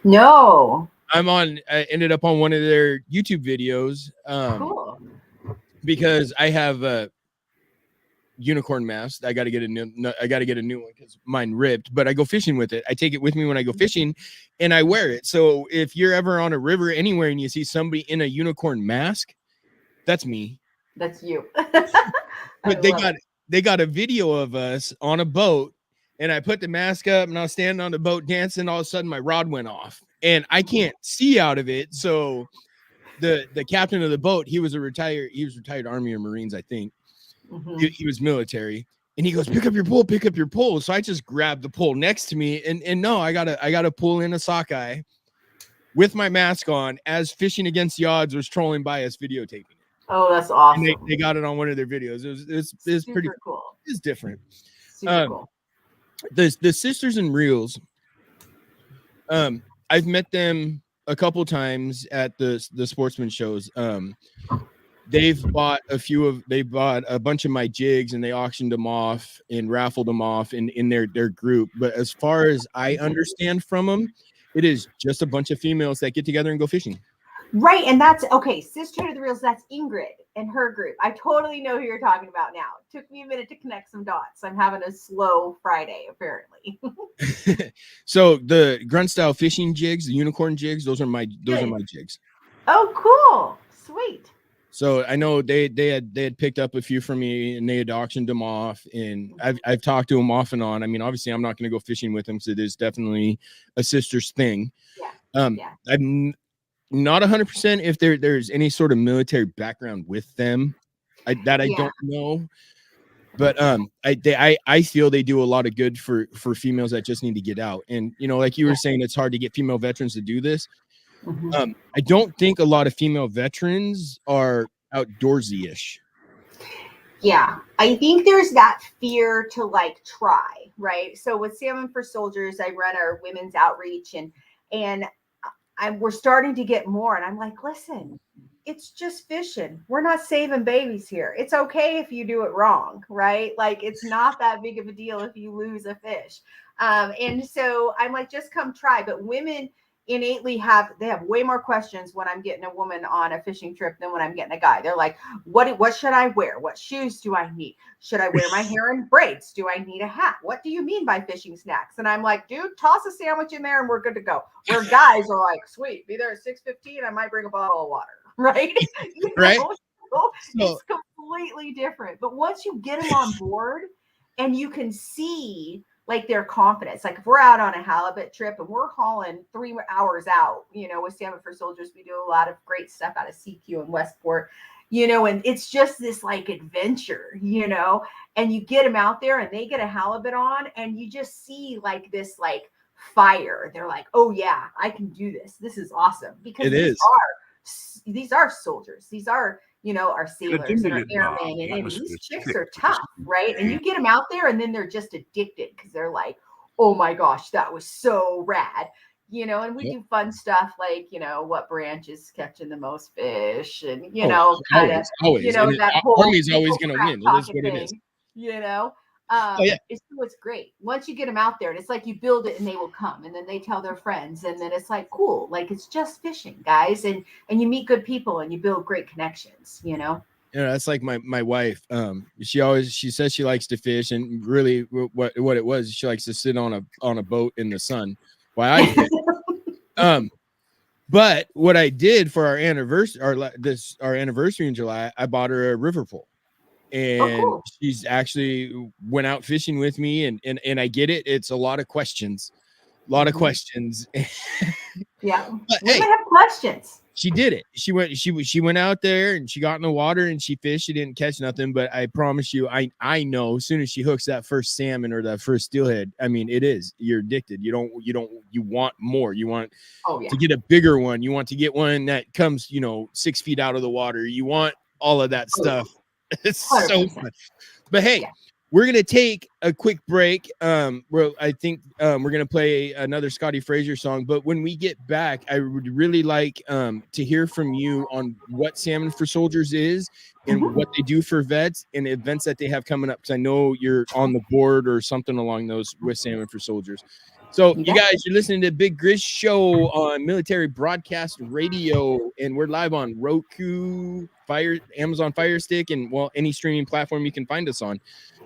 No. I ended up on one of their YouTube videos. Cool. Because I have a unicorn mask. I got to get a new one because mine ripped, but I go fishing with it. I take it with me when I go fishing, and I wear it. So if you're ever on a river anywhere and you see somebody in a unicorn mask, that's me. That's you. But they got a video of us on a boat, and I put the mask up, and I was standing on the boat dancing. All of a sudden my rod went off, and I can't see out of it. So the captain of the boat, he was retired Army or Marines, I think. He was military, and he goes, pick up your pole. So I just grabbed the pole next to me, and no, I gotta pull in a sockeye with my mask on as Fishing Against the Odds was trolling by us videotaping it. Oh, that's awesome. And they got it on one of their videos. It was pretty cool. It's different. Super cool. The Sisters in Reels, I've met them a couple times at the sportsman shows. They bought a bunch of my jigs, and they auctioned them off and raffled them off in their group. But as far as I understand from them, it is just a bunch of females that get together and go fishing. Right. And that's okay. Sister to the Reels, that's Ingrid and her group. I totally know who you're talking about now. It took me a minute to connect some dots. I'm having a slow Friday, apparently. So the grunt style fishing jigs, the unicorn jigs, those are my jigs. Oh, cool. Sweet. So I know they had picked up a few from me, and they had auctioned them off, and I've talked to them off and on. I mean, obviously I'm not going to go fishing with them, because it is definitely a sister's thing. Yeah. not 100% if there's any sort of military background with them. I don't know. But I feel they do a lot of good for females that just need to get out. And, you know, like you were saying, it's hard to get female veterans to do this. I don't think a lot of female veterans are outdoorsy-ish. Yeah, I think there's that fear to like try, right? So with Salmon for Soldiers, I run our women's outreach, and we're starting to get more. And I'm like, listen, it's just fishing. We're not saving babies here. It's okay if you do it wrong, right? Like, it's not that big of a deal if you lose a fish. And so I'm like, just come try. But women innately have way more questions when I'm getting a woman on a fishing trip than when I'm getting a guy. They're like, what should I wear? What shoes do I need? Should I wear my hair in braids? Do I need a hat? What do you mean by fishing snacks? And I'm like, dude, toss a sandwich in there and we're good to go. Where guys are like, sweet, be there at 6:15. I might bring a bottle of water, right? Right. It's completely different. But once you get them on board and you can see like their confidence, like if we're out on a halibut trip and we're hauling 3 hours out, you know, with Salmon for Soldiers, we do a lot of great stuff out of CQ and Westport, you know, and it's just this like adventure, you know, and you get them out there and they get a halibut on and you just see like this like fire. They're like, oh yeah, I can do this. This is awesome. Because these are soldiers. These are, you know, our sailors and our airmen, and these chicks are tough, right? And you get them out there and then they're just addicted because they're like, oh my gosh, that was so rad, you know. And we do fun stuff like, you know, what branch is catching the most fish, and you know, kind of, you know, and that whole Army's always going to win. It is what it is, you know. It's great once you get them out there, and it's like you build it and they will come, and then they tell their friends, and then it's like cool, like it's just fishing, guys, and you meet good people and you build great connections, you know. Yeah, that's like my wife. She says she likes to fish, and really what it was, she likes to sit on a boat in the sun while I fish. But what I did for our anniversary in July, I bought her a river pole. And she's actually went out fishing with me, and I get it. It's a lot of questions, Yeah, but hey, have questions. She did it. She went out there and she got in the water and she fished. She didn't catch nothing, but I promise you, I know as soon as she hooks that first salmon or that first steelhead, I mean, you're addicted. You want more. You want to get a bigger one. You want to get one that comes, 6 feet out of the water. You want all of that stuff. It's 100%. So fun. But hey, we're gonna take a quick break. I think we're gonna play another Scotty Fraser song. But when we get back, I would really like to hear from you on what Salmon for Soldiers is and what they do for vets and events that they have coming up. Because I know you're on the board or something along those with Salmon for Soldiers. So you guys, you're listening to Big Grizz Show on Military Broadcast Radio, and we're live on Roku, Amazon Fire Stick, and any streaming platform you can find us on.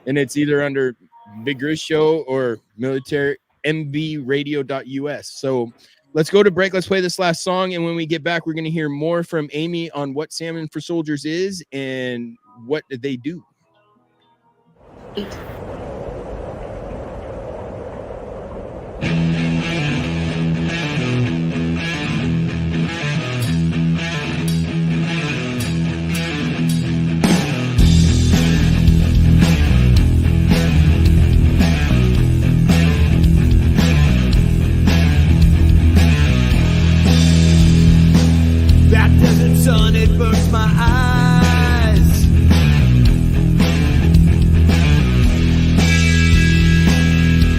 And it's either under Big Grizz Show or military mbradio.us. So let's go to break. Let's play this last song, and when we get back, we're going to hear more from Amy on what Salmon for Soldiers is and what they do. Sun, it burns my eyes.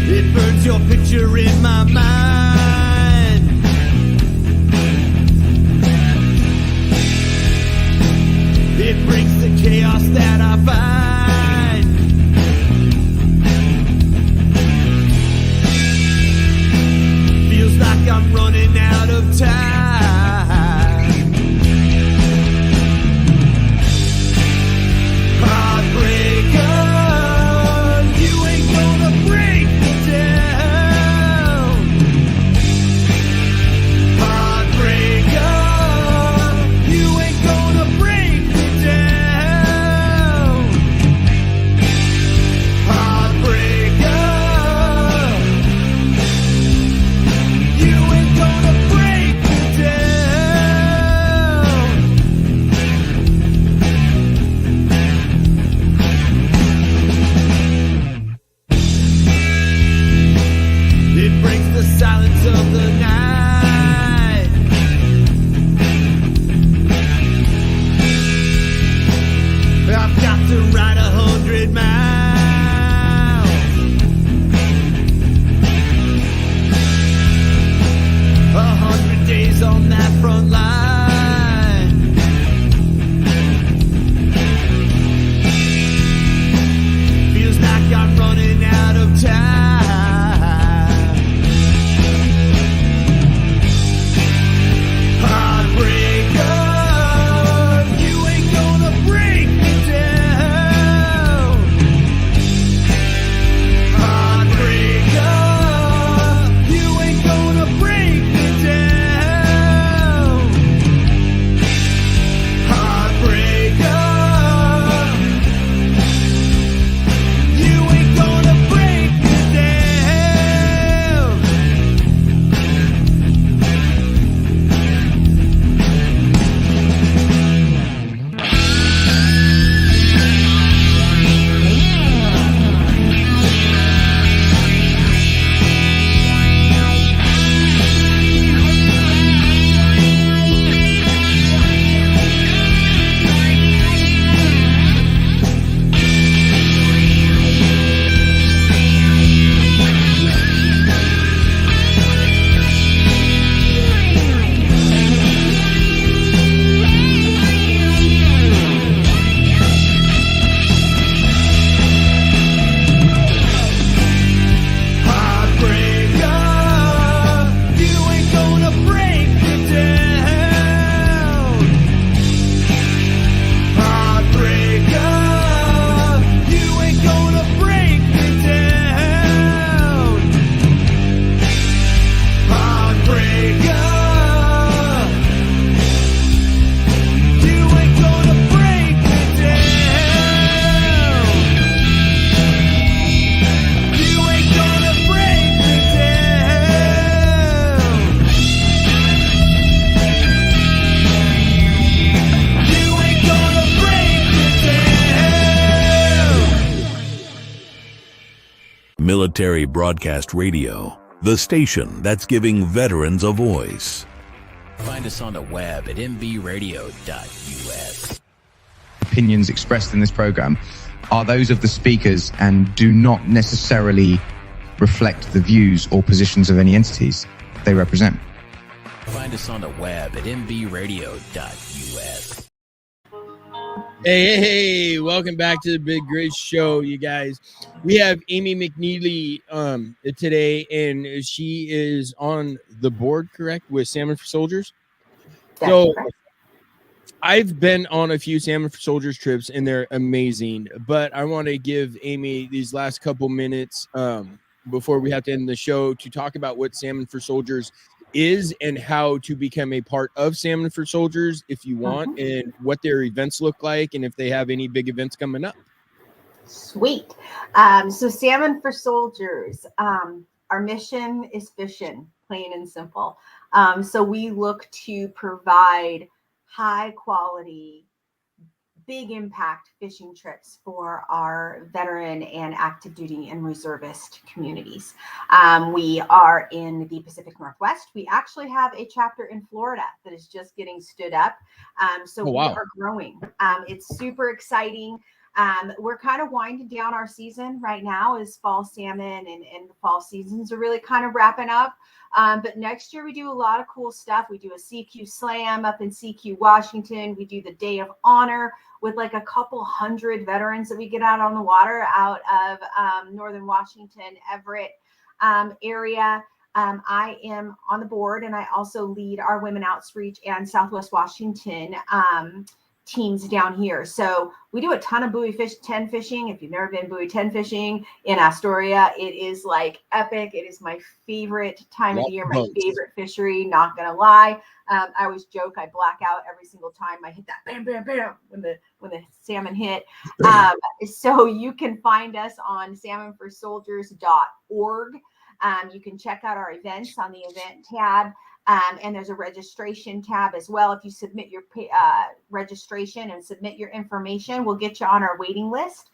It burns your picture in my mind. It brings the chaos that I find. Feels like I'm running out of time. Military Broadcast Radio, the station that's giving veterans a voice. Find us on the web at mbradio.us. Opinions expressed in this program are those of the speakers and do not necessarily reflect the views or positions of any entities they represent. Find us on the web at mbradio.us. Hey, welcome back to the Big Grizz Show, you guys. We have Amy McNeely today, and she is on the board, correct, with Salmon for Soldiers? That's so correct. I've been on a few Salmon for Soldiers trips, and they're amazing, but I want to give Amy these last couple minutes before we have to end the show to talk about what Salmon for Soldiers is and how to become a part of Salmon for Soldiers if you want, and what their events look like, and if they have any big events coming up. Sweet. So Salmon for Soldiers, our mission is fishing, plain and simple. So we look to provide high quality, big impact fishing trips for our veteran and active duty and reservist communities. We are in the Pacific Northwest. We actually have a chapter in Florida that is just getting stood up. So we are growing. It's super exciting. We're kind of winding down our season right now as fall salmon and the fall seasons are really kind of wrapping up. But next year we do a lot of cool stuff. We do a CQ Slam up in CQ, Washington. We do the Day of Honor with like a couple hundred veterans that we get out on the water out of Northern Washington, Everett area. I am on the board, and I also lead our Women Outreach and Southwest Washington teams down here. So we do a ton of buoy 10 fishing. If you've never been buoy 10 fishing in Astoria, it is like epic. It is my favorite time of the year, my favorite fishery, not gonna lie. I always joke I black out every single time I hit that bam, bam, bam when the salmon hit. So you can find us on salmonforsoldiers.org. You can check out our events on the event tab. And there's a registration tab as well. If you submit your registration and submit your information, we'll get you on our waiting list.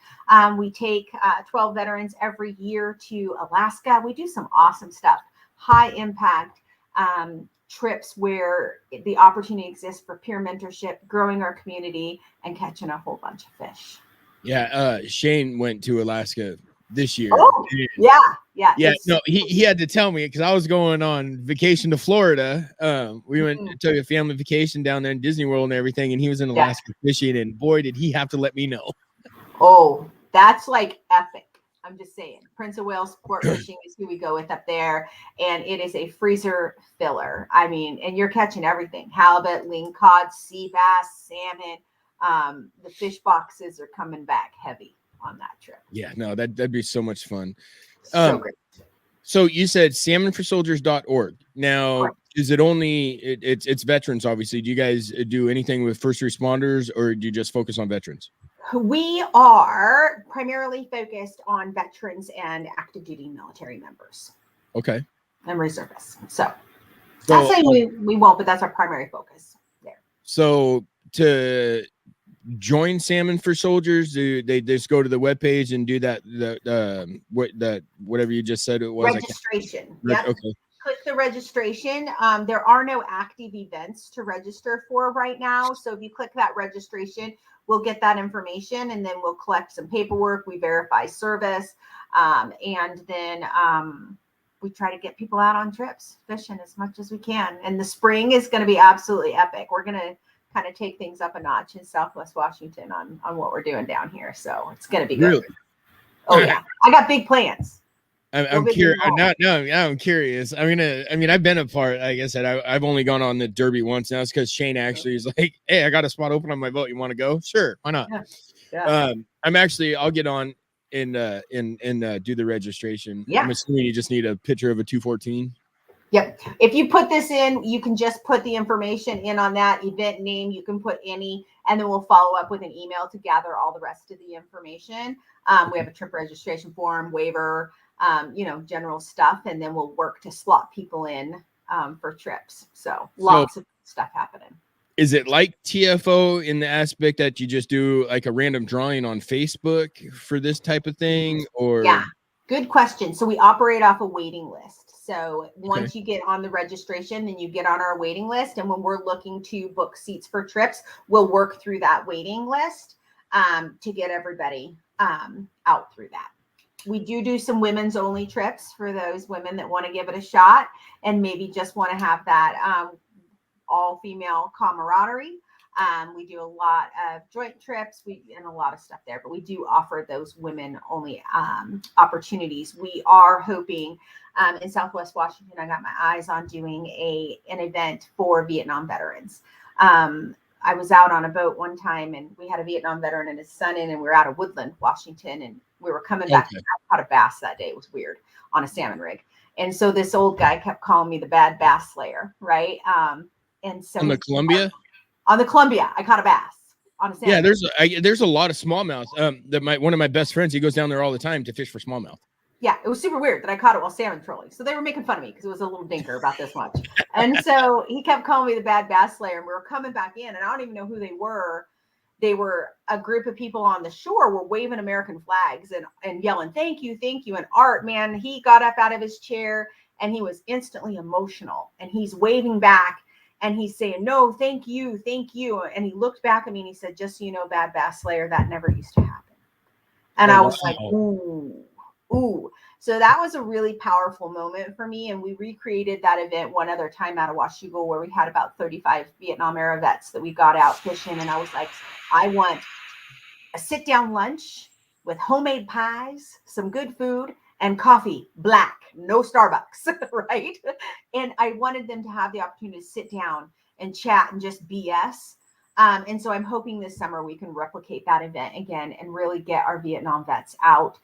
We take 12 veterans every year to Alaska. We do some awesome stuff, high impact trips where the opportunity exists for peer mentorship, growing our community, and catching a whole bunch of fish. Yeah, Shane went to Alaska this year. Oh, yeah. No, he had to tell me because I was going on vacation to Florida. We went and took a family vacation down there in Disney World and everything, and he was in Alaska fishing, and boy, did he have to let me know. Oh, that's like epic. I'm just saying. Prince of Wales Sport Fishing is who we go with up there, and it is a freezer filler. I mean, and you're catching everything: halibut, lingcod, sea bass, salmon. The fish boxes are coming back heavy on that trip. Yeah, no, that'd be so much fun. So great. So you said salmonforsoldiers.org. Now, is it only it's veterans, obviously? Do you guys do anything with first responders, or do you just focus on veterans? We are primarily focused on veterans and active duty military members. Okay. And reservists. So not saying we won't, but that's our primary focus there. So to join Salmon for Soldiers, do they just go to the webpage and do that whatever you just said it was? Registration. Yep. Okay. Click the registration. There are no active events to register for right now. So if you click that registration, we'll get that information, and then we'll collect some paperwork. We verify service, and then we try to get people out on trips, fishing as much as we can. And the spring is going to be absolutely epic. We're going to kind of take things up a notch in Southwest Washington on what we're doing down here. So it's going to be good. Really? Oh yeah. I got big plans. I'm curious. I'm curious. I mean, I've been a part, like I said, I've only gone on the Derby once. Now it's because Shane actually is like, hey, I got a spot open on my boat. You want to go? Sure. Why not? Yeah. I'll get on and do the registration. Yeah. I'm assuming you just need a picture of a 214. Yep. If you put this in, you can just put the information in on that event name. You can put any, and then we'll follow up with an email to gather all the rest of the information. We have a trip registration form, waiver, general stuff, and then we'll work to slot people in for trips. So lots of stuff happening. Is it like TFO in the aspect that you just do like a random drawing on Facebook for this type of thing? Or Good question. So we operate off a waiting list. So once you get on the registration, then you get on our waiting list. And when we're looking to book seats for trips, we'll work through that waiting list to get everybody out through that. We do some women's only trips for those women that want to give it a shot and maybe just want to have that all female camaraderie. We do a lot of joint trips and a lot of stuff there, but we do offer those women only opportunities. We are hoping in Southwest Washington, I got my eyes on doing an event for Vietnam veterans. I was out on a boat one time and we had a Vietnam veteran and his son in, and we were out of Woodland, Washington, and we were coming back. I caught a bass that day. It was weird on a salmon rig. And so this old guy kept calling me the bad bass slayer. Right. And so on the Columbia, I caught a bass on a salmon. Yeah. There's a lot of smallmouth. One of my best friends, he goes down there all the time to fish for smallmouth. Yeah, it was super weird that I caught it while salmon trolling. So they were making fun of me because it was a little dinker about this much. And so he kept calling me the bad bass slayer. And we were coming back in, and I don't even know who they were. They were a group of people on the shore were waving American flags and yelling, thank you, thank you. And Art, man, he got up out of his chair and he was instantly emotional. And he's waving back and he's saying, no, thank you, thank you. And he looked back at me and he said, just so you know, bad bass slayer, that never used to happen. And I was like, ooh. So that was a really powerful moment for me. And we recreated that event one other time out of Washougal where we had about 35 Vietnam era vets that we got out fishing. And I was like, I want a sit down lunch with homemade pies, some good food, and coffee, black, no Starbucks, right? And I wanted them to have the opportunity to sit down and chat and just BS. And so I'm hoping this summer we can replicate that event again and really get our Vietnam vets out,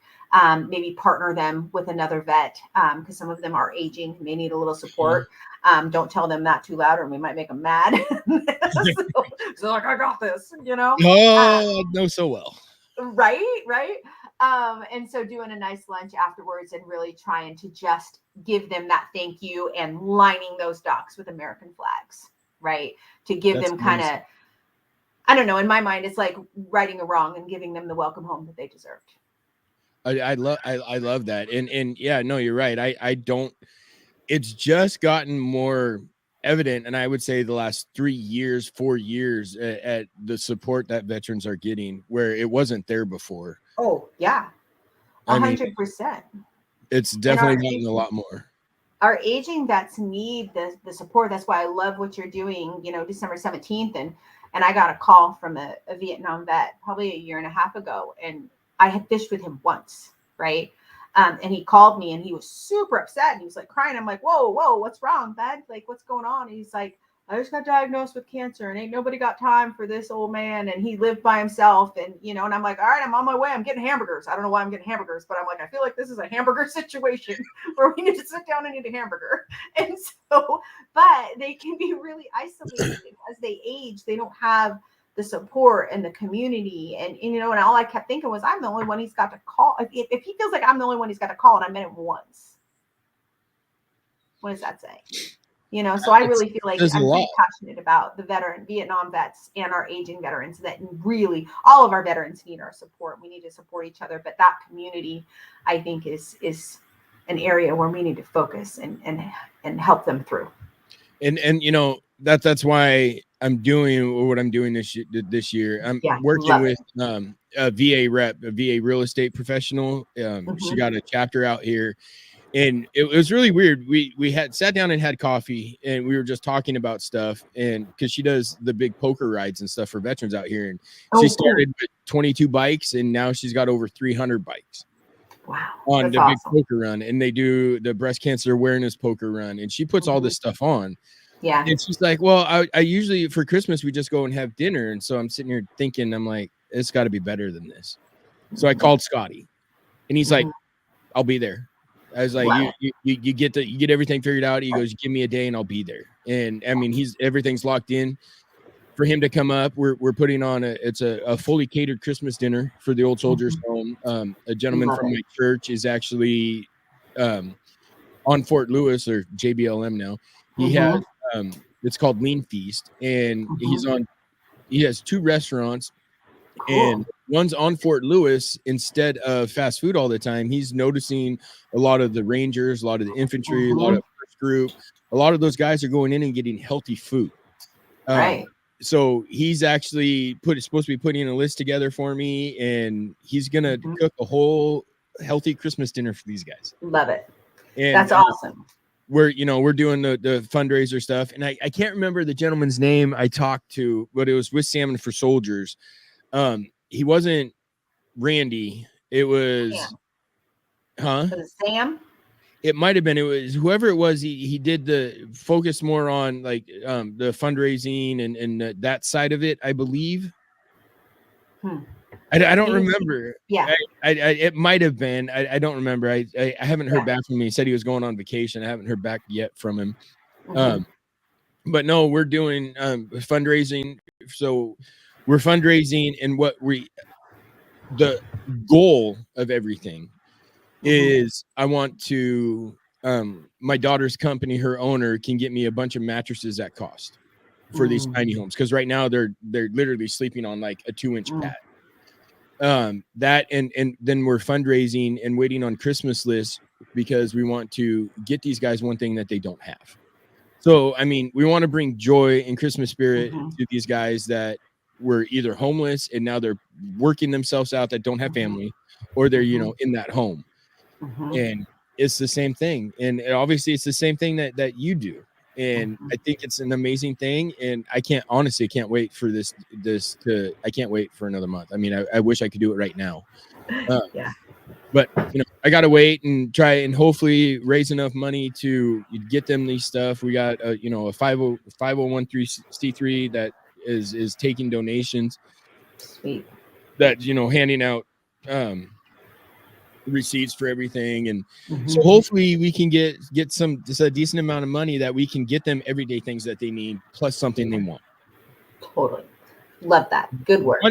maybe partner them with another vet because some of them are aging and may need a little support. Don't tell them that too loud or we might make them mad. so like, I got this, you know? Oh, know so well. Right. And so doing a nice lunch afterwards and really trying to just give them that thank you and lining those docks with American flags, right? To give them kind of, I don't know, in my mind, it's like righting a wrong and giving them the welcome home that they deserved. I love that. And yeah, no, you're right. I don't, it's just gotten more evident. And I would say the last 4 years at the support that veterans are getting where it wasn't there before. Oh yeah. 100%. It's definitely gotten a lot more. Our aging vets need the support. That's why I love what you're doing, December 17th. And I got a call from a Vietnam vet probably a year and a half ago. And I had fished with him once, right? And he called me and he was super upset. And he was like crying. I'm like, whoa, what's wrong, bud? Like, what's going on? And he's like, I just got diagnosed with cancer and ain't nobody got time for this old man. And he lived by himself. And, and I'm like, all right, I'm on my way. I'm getting hamburgers. I don't know why I'm getting hamburgers, but I'm like, I feel like this is a hamburger situation where we need to sit down and eat a hamburger. And so, but they can be really isolated as they age. They don't have the support and the community. And all I kept thinking was, I'm the only one he's got to call. If he feels like I'm the only one he's got to call and I met him once, what does that say? So I really feel like I'm very passionate about the Vietnam vets and our aging veterans that really all of our veterans need our support. We need to support each other. But that community, I think, is an area where we need to focus and help them through. And that's why I'm doing what I'm doing this year. I'm working with a VA rep, a VA real estate professional. She got a chapter out here. And it was really weird. We had sat down and had coffee and we were just talking about stuff. And because she does the big poker rides and stuff for veterans out here. And she started with 22 bikes and now she's got over 300 bikes. Wow. On the big poker run. And they do the breast cancer awareness poker run. And she puts all this stuff on. Yeah. And she's like, well, I usually for Christmas, we just go and have dinner. And so I'm sitting here thinking, I'm like, it's got to be better than this. So I called Scotty and he's like, I'll be there. I was like, wow. you get everything figured out. He goes, give me a day and I'll be there. And I mean, everything's locked in for him to come up. We're putting on a fully catered Christmas dinner for the old soldiers home. A gentleman from my church is actually on Fort Lewis or JBLM now. He has it's called Lean Feast, and he has 2 restaurants. And one's on Fort Lewis instead of fast food all the time. He's noticing a lot of the Rangers, a lot of the infantry, a lot of first group, a lot of those guys are going in and getting healthy food. Right. So he's actually supposed to be putting a list together for me, and he's gonna cook a whole healthy Christmas dinner for these guys. Love it. And that's awesome. We're doing the fundraiser stuff, and I can't remember the gentleman's name I talked to, but it was with Salmon for Soldiers. He wasn't Randy. It was Was it Sam? It might have been. It was whoever it was. He did the focus more on like the fundraising and that side of it, I believe. I don't remember. Yeah, it might have been. I don't remember. I haven't heard back from him. He said he was going on vacation. I haven't heard back yet from him. But no, we're doing fundraising. So we're fundraising, and the goal of everything is I want to my daughter's company, her owner can get me a bunch of mattresses at cost for these tiny homes, because right now they're literally sleeping on like a 2-inch pad. That and then we're fundraising and waiting on Christmas lists because we want to get these guys one thing that they don't have. So I mean, we want to bring joy and Christmas spirit to these guys that were either homeless and now they're working themselves out, that don't have family, or they're in that home. And it's the same thing, and obviously it's the same thing that you do, and I think it's an amazing thing, and I can't wait for this I can't wait for another month. I mean, I wish I could do it right now, but I gotta wait and try and hopefully raise enough money to get them these stuff. We got a 501c3 that is taking donations. Sweet. That handing out receipts for everything, and so hopefully we can get a decent amount of money that we can get them everyday things that they need plus something they want. Totally love that. Good work.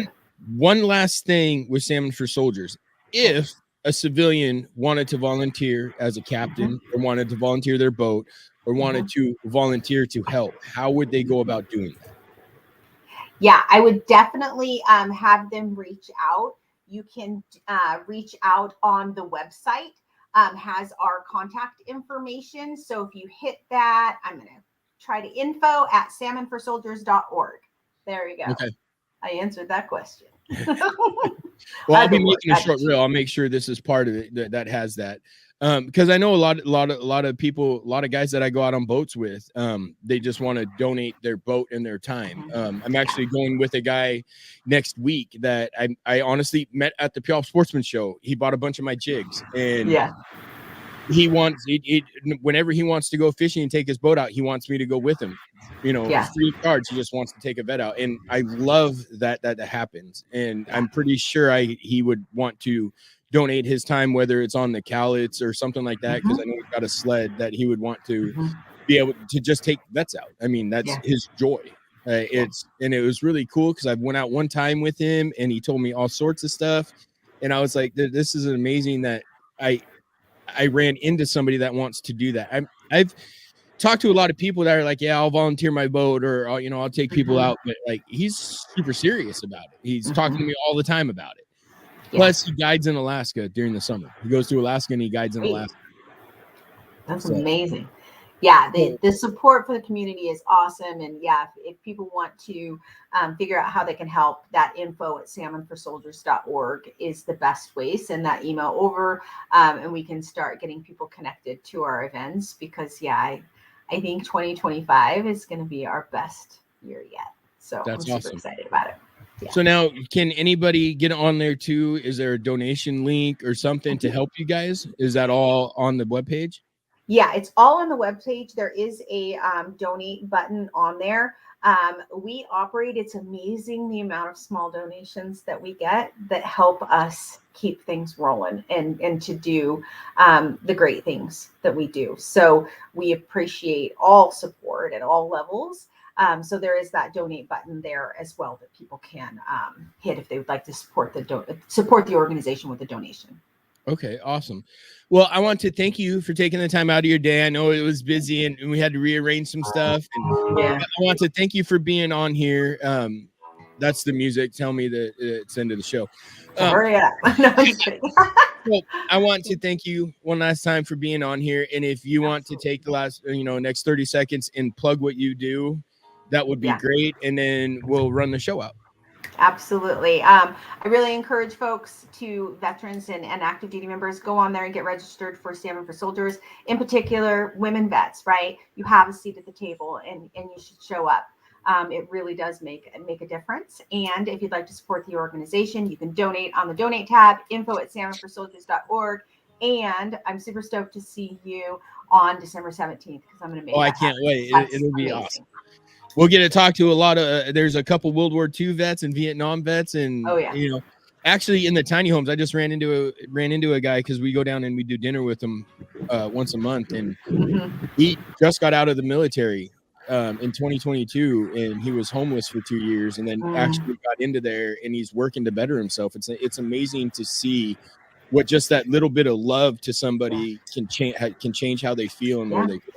One last thing with Salmon for Soldiers: if a civilian wanted to volunteer as a captain, or wanted to volunteer their boat, or wanted to volunteer to help, how would they go about doing that? Yeah, I would definitely have them reach out. You can reach out on the website, has our contact information. So if you hit that, I'm going to try to info@salmonforsoldiers.org. There you go. Okay. I answered that question. Well, I'll be making a short reel. I'll make sure this is part of it that has that. Because I know a lot of people, a lot of guys that I go out on boats with, they just want to donate their boat and their time. I'm actually going with a guy next week that I honestly met at the Puyallup Sportsman Show. He bought a bunch of my jigs, and he wants whenever he wants to go fishing and take his boat out, he wants me to go with him. Free of charge. He just wants to take a vet out, and I love that happens. And I'm pretty sure he would want to donate his time, whether it's on the Cowlitz or something like that, because I know he's got a sled that he would want to be able to just take vets out. I mean, that's his joy. It was really cool because I went out one time with him and he told me all sorts of stuff, and I was like, this is amazing that I ran into somebody that wants to do that. I've talked to a lot of people that are like, yeah, I'll volunteer my boat, or I'll take people out, but like, he's super serious about it. He's talking to me all the time about it. Plus, he guides in Alaska during the summer. He goes to Alaska and he guides in Alaska. That's amazing. Yeah, the support for the community is awesome. And if people want to figure out how they can help, that info@salmonforsoldiers.org is the best way. Send that email over, and we can start getting people connected to our events, because I think 2025 is going to be our best year yet. So I'm super excited about it. Yeah. So now, can anybody get on there too? Is there a donation link or something to help you guys? Is that all on the webpage? Yeah, it's all on the webpage. There is a donate button on there. We operate, it's amazing the amount of small donations that we get that help us keep things rolling and to do the great things that we do. So we appreciate all support at all levels. So there is that donate button there as well that people can hit if they would like to support the organization with a donation. Okay, awesome. Well, I want to thank you for taking the time out of your day. I know it was busy and we had to rearrange some stuff. And I want to thank you for being on here. That's the music. Tell me that it's into the show. Hurry up. No, I'm kidding. Well, I want to thank you one last time for being on here. And if you want to take the last, next 30 seconds and plug what you do, that would be great. And then we'll run the show out. Absolutely. I really encourage folks veterans and active duty members, go on there and get registered for Salmon for Soldiers, in particular, women vets, right? You have a seat at the table and you should show up. It really does make a difference. And if you'd like to support the organization, you can donate on the donate tab, info@salmonforsoldiers.org. And I'm super stoked to see you on December 17th because I'm going to make I can't wait. It'll be awesome. We'll get to talk to a lot of, there's a couple World War II vets and Vietnam vets. And, actually in the tiny homes, I just ran into a guy because we go down and we do dinner with him once a month. And he just got out of the military in 2022 and he was homeless for 2 years and then actually got into there and he's working to better himself. It's amazing to see what just that little bit of love to somebody can change how they feel and where they go.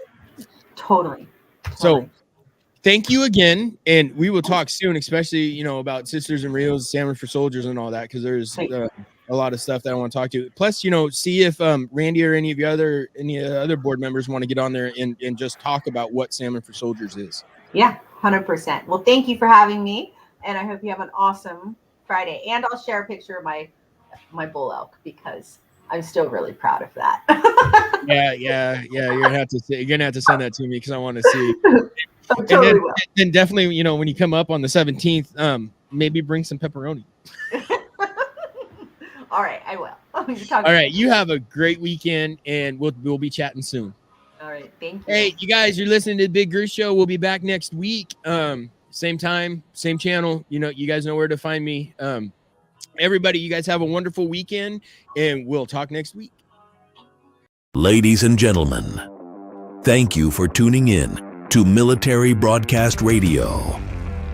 Totally. So thank you again, and we will talk soon, especially about Sisters and Reels, Salmon for Soldiers, and all that, because there's a lot of stuff that I want to talk to. Plus, see if Randy or any other board members want to get on there and just talk about what Salmon for Soldiers is. Yeah, 100%. Well, thank you for having me, and I hope you have an awesome Friday. And I'll share a picture of my bull elk because I'm still really proud of that. Yeah. You're gonna have to send that to me because I want to see. Totally and definitely, when you come up on the 17th, maybe bring some pepperoni. All right, I will. All right, you have a great weekend, and we'll be chatting soon. All right, thank you. Hey, you guys, you're listening to the Big Grizz Show. We'll be back next week, same time, same channel. You guys know where to find me. Everybody, you guys have a wonderful weekend, and we'll talk next week. Ladies and gentlemen, thank you for tuning in to Military Broadcast Radio.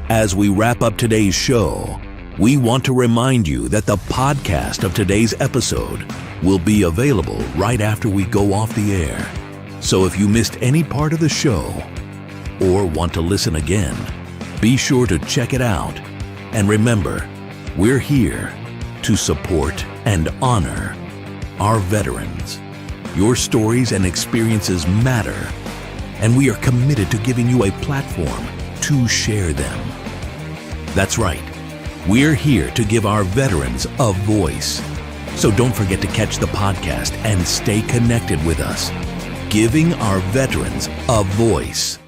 As we wrap up today's show, we want to remind you that the podcast of today's episode will be available right after we go off the air. So if you missed any part of the show or want to listen again, be sure to check it out. And remember, we're here to support and honor our veterans. Your stories and experiences matter, and we are committed to giving you a platform to share them. That's right. We're here to give our veterans a voice. So don't forget to catch the podcast and stay connected with us. Giving our veterans a voice.